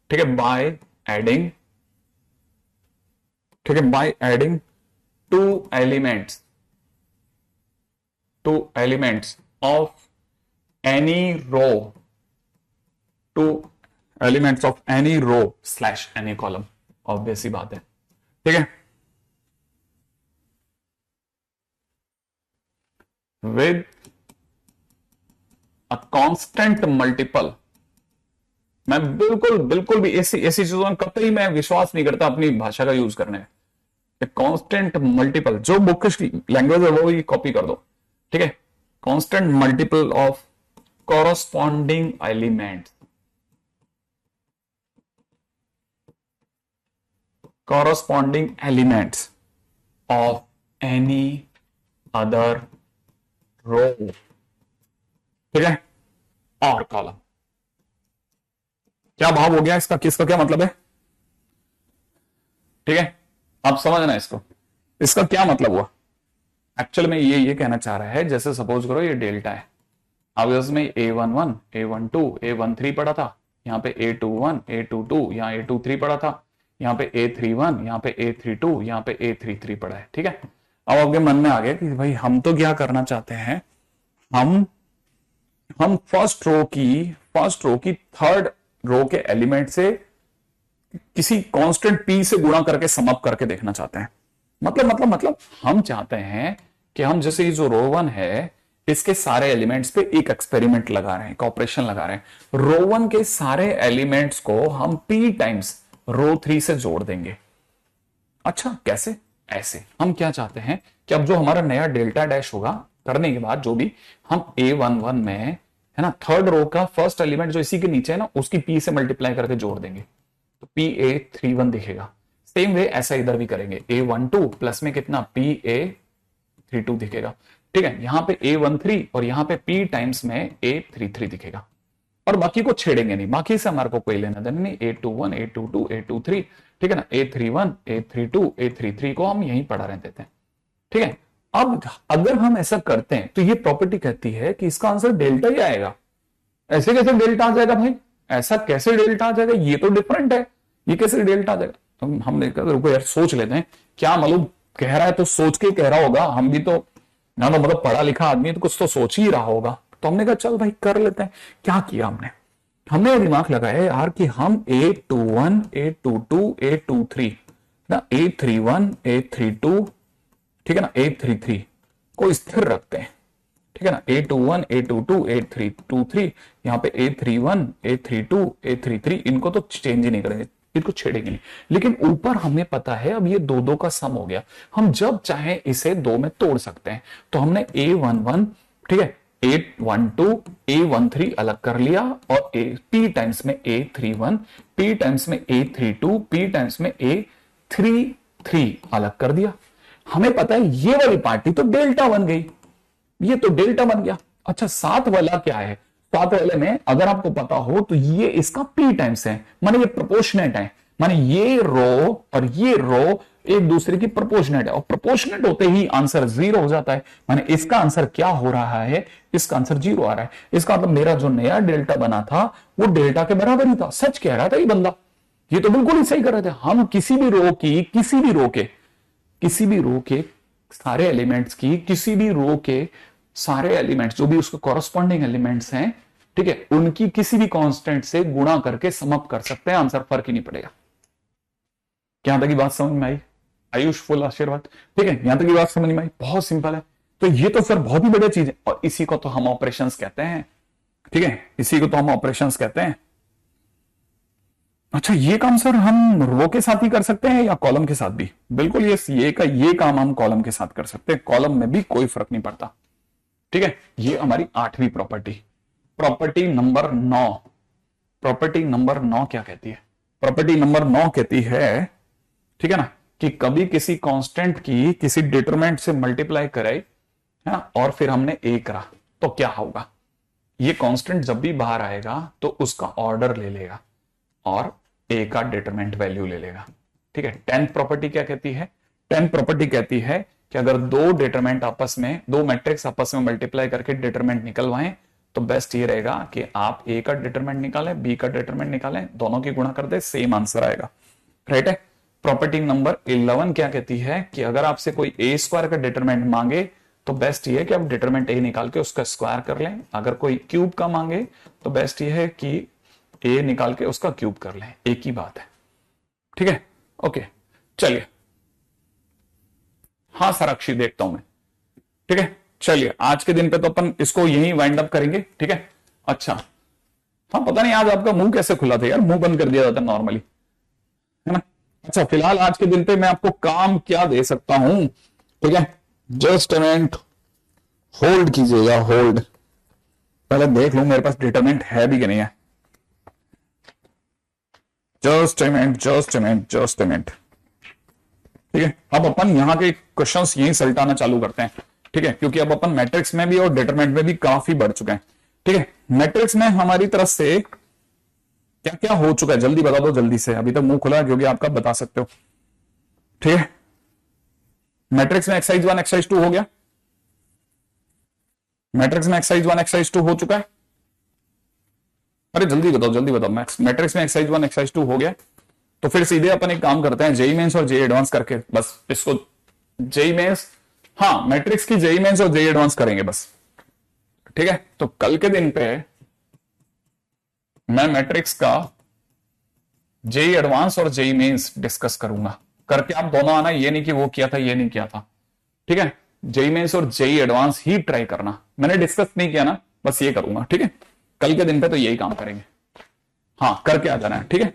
Speaker 1: ठीक है, बाय एडिंग, ठीक है, by adding 2 elements of any row, 2 elements of any row slash any column, obvious सी बात है, ठीक है, विद अ कांस्टेंट मल्टीपल। मैं बिल्कुल बिल्कुल भी ऐसी ऐसी चीजों में कतई मैं विश्वास नहीं करता अपनी भाषा का यूज करने में, कांस्टेंट मल्टीपल, जो बुकिश लैंग्वेज है वो ही कॉपी कर दो, ठीक है। Constant multiple of corresponding element, corresponding elements of any other row, ठीक है, और कॉलम। क्या भाव हो गया इसका, किसका क्या मतलब है, ठीक है। आप समझना इसको, इसका क्या मतलब हुआ। एक्चुअल में ये कहना चाह रहा है, जैसे सपोज करो ये डेल्टा है, अब इसमें A11, A12, A13 पड़ा था, यहाँ पे A21, A22, यहाँ A23 पड़ा था, यहाँ पे A31, यहाँ पे A32, यहाँ पे A33 पड़ा है, ठीक है। अब आपके मन में आ गया कि भाई हम तो क्या करना चाहते हैं, हम फर्स्ट रो की थर्ड रो के एलिमेंट से किसी कांस्टेंट P से गुणा करके सम अप करके देखना चाहते हैं। मतलब हम चाहते हैं कि हम जैसे ये जो रो 1 है इसके सारे एलिमेंट्स पे एक एक्सपेरिमेंट लगा रहे हैं, एक ऑपरेशन लगा रहे हैं। रो 1 के सारे एलिमेंट्स को हम P टाइम्स रो 3 से जोड़ देंगे। अच्छा कैसे, ऐसे हम क्या चाहते हैं कि अब जो हमारा नया डेल्टा डैश होगा करने के बाद, जो भी हम A11 में है ना, थर्ड रो का फर्स्ट एलिमेंट जो इसी के नीचे है ना, उसकी P से मल्टीप्लाई करके जोड़ देंगे तो PA31 दिखेगा। सेम वे ऐसा इधर भी करेंगे, A12 प्लस में कितना PA32 दिखेगा, ठीक है। यहां पे A13 और यहां पे P टाइम्स में A33 दिखेगा, और बाकी को छेड़ेंगे नहीं, बाकी से हमारे को कोई लेना देना नहीं। A21, A22, A23, ठीक है ना, A31, A32, A33 को हम यहीं पढ़ा रहते थे, ठीक है। अब अगर हम ऐसा करते हैं तो ये प्रॉपर्टी कहती है कि इसका आंसर डेल्टा ही आएगा। ऐसे कैसे डेल्टा आ जाएगा भाई, ऐसा कैसे डेल्टा आ जाएगा, ये तो डिफरेंट है, ये कैसे डेल्टा आ जाएगा। तो हमने कहा रुको यार सोच लेते हैं, क्या मालूम कह रहा है तो सोच के कह रहा होगा, हम भी तो ना, तो मतलब पढ़ा लिखा आदमी तो कुछ तो सोच ही रहा होगा। तो हमने कहा चल भाई कर लेते हैं। क्या किया हमने दिमाग लगाया यार कि हम A21, A22, A23 ना, A31, A32, ठीक है ना, A33 को स्थिर रखते हैं, ठीक है ना। A21, A22, A323, यहाँ पे A31, A32, A33, इनको तो चेंज ही नहीं करेंगे, इनको छेड़ेंगे नहीं। लेकिन ऊपर हमें पता है अब ये दो का सम हो गया, हम जब चाहे इसे दो में तोड़ सकते हैं। तो हमने A11, ठीक है, A12, A13 अलग कर लिया, और P टाइम्स में A31, P टाइम्स में A32, P टाइम्स में A33 अलग कर दिया। हमें पता है ये वाली पार्टी तो डेल्टा बन गई, ये तो डेल्टा बन गया। अच्छा साथ वाला क्या है, साथ वाले में अगर आपको पता हो तो ये इसका P टाइम्स है, माने ये प्रोपोर्शनेट है, माने ये रो और ये रो एक दूसरे की प्रोपोर्शनेट है, और प्रोपोर्शनेट होते ही आंसर 0 हो जाता है। माने इसका आंसर क्या हो रहा है, इसका आंसर 0 आ रहा है। इसका मतलब मेरा जो नया डेल्टा बना था वो डेल्टा के बराबर ही था। सच कह रहा था ये बंदा, ये तो बिल्कुल ही सही कर रहे थे। हम किसी भी रो के सारे एलिमेंट्स की, किसी भी रो के सारे एलिमेंट्स जो भी उसके कॉरस्पॉन्डिंग एलिमेंट्स हैं, ठीक है, उनकी किसी भी कांस्टेंट से गुणा करके सम अप कर सकते हैं, आंसर फर्क ही नहीं पड़ेगा। यहां तक की बात समझ में आई, आयुष फुल आशीर्वाद, ठीक है, यहां तक की बात समझ में आई, बहुत सिंपल है। तो ये तो सर बहुत ही बढ़िया चीज है, और इसी को तो हम ऑपरेशंस कहते हैं, ठीक है, इसी को तो हम ऑपरेशंस कहते हैं। अच्छा ये काम सर हम रो के साथ ही कर सकते हैं या कॉलम के साथ भी? बिल्कुल ये काम हम कॉलम के साथ कर सकते हैं, कॉलम में भी कोई फर्क नहीं पड़ता, ठीक है। ये हमारी 8वीं property, property number 9। Property number 9 क्या कहती है? प्रॉपर्टी नंबर 9 कहती है, ठीक है ना, कि कभी किसी कांस्टेंट की किसी डिटरमिनेंट से मल्टीप्लाई करे, है ना, और फिर हमने ए करा तो क्या होगा, ये कांस्टेंट जब भी बाहर आएगा तो उसका ऑर्डर ले लेगा और ए का डिटरमिनेंट वैल्यू ले लेगा, ठीक है। 10th प्रॉपर्टी क्या कहती है? 10th प्रॉपर्टी कहती है कि अगर दो डिटरमिनेंट आपस में, दो मैट्रिक्स आपस में मल्टीप्लाई करके डिटरमिनेंट निकलवाएं तो बेस्ट ये रहेगा कि आप ए का डिटरमिनेंट निकालें, बी का डिटरमिनेंट निकालें, दोनों की गुणा कर दे, सेम आंसर आएगा, राइट है। प्रॉपर्टी नंबर 11 क्या कहती है कि अगर आपसे कोई ए स्क्वायर का डिटरमिनेंट मांगे तो बेस्ट ये है कि आप डिटरमिनेंट ए निकाल के उसका स्क्वायर कर लें। अगर कोई क्यूब का मांगे तो बेस्ट ये है कि ए निकाल के उसका क्यूब कर लें, एक ही बात है, ठीक है। ओके चलिए, हाँ साराक्षी देखता हूं मैं, ठीक है। चलिए आज के दिन पे तो अपन इसको यहीं वाइंड अप करेंगे, ठीक है। अच्छा हाँ, पता नहीं आज आपका मुंह कैसे खुला था यार, मुंह बंद कर दिया जाता नॉर्मली, है ना। अच्छा, फिलहाल आज के दिन पे मैं आपको काम क्या दे सकता हूं, ठीक है, जस्ट अ मिनट, होल्ड कीजिएगा, होल्ड, पहले देख लूं मेरे पास डिटरमिनेंट है भी कि नहीं है। Just a minute, just a minute, just a minute, ठीक है। अब अपन यहाँ के क्वेश्चंस यहीं सलटाना चालू करते हैं, ठीक है, क्योंकि अब अपन मैट्रिक्स में भी और डिटरमिनेंट में भी काफी बढ़ चुके हैं, ठीक है। मैट्रिक्स में हमारी तरफ से क्या क्या हो चुका है, जल्दी बता दो, जल्दी से, अभी तक मुंह खुला है क्योंकि आपका बता सकते हो, ठीक है। मैट्रिक्स में एक्सरसाइज 1 एक्सरसाइज 2 हो गया, मैट्रिक्स में एक्सरसाइज 1 एक्सरसाइज 2 हो चुका है। अरे जल्दी बताओ, जल्दी बताओ, मैट्रिक्स में एक्सरसाइज 1 एक्सरसाइज 2 हो गया। तो फिर सीधे अपन एक काम करते हैं, जेई मेंस और जेई एडवांस करके बस इसको, जेई मेंस, हाँ मैट्रिक्स की जेई मेंस और जेई एडवांस करेंगे बस, ठीक है। तो कल के दिन पे मैं मैट्रिक्स का जेई एडवांस और जेई मेंस डिस्कस करूंगा, करके आप दोनों आना, ये नहीं कि वो किया था ये नहीं किया था, ठीक है। जेई मेंस और जेई एडवांस ही ट्राई करना, मैंने डिस्कस नहीं किया ना, बस ये करूंगा, ठीक है। कल के दिन पे तो यही काम करेंगे, हाँ करके आ जाना है, ठीक है।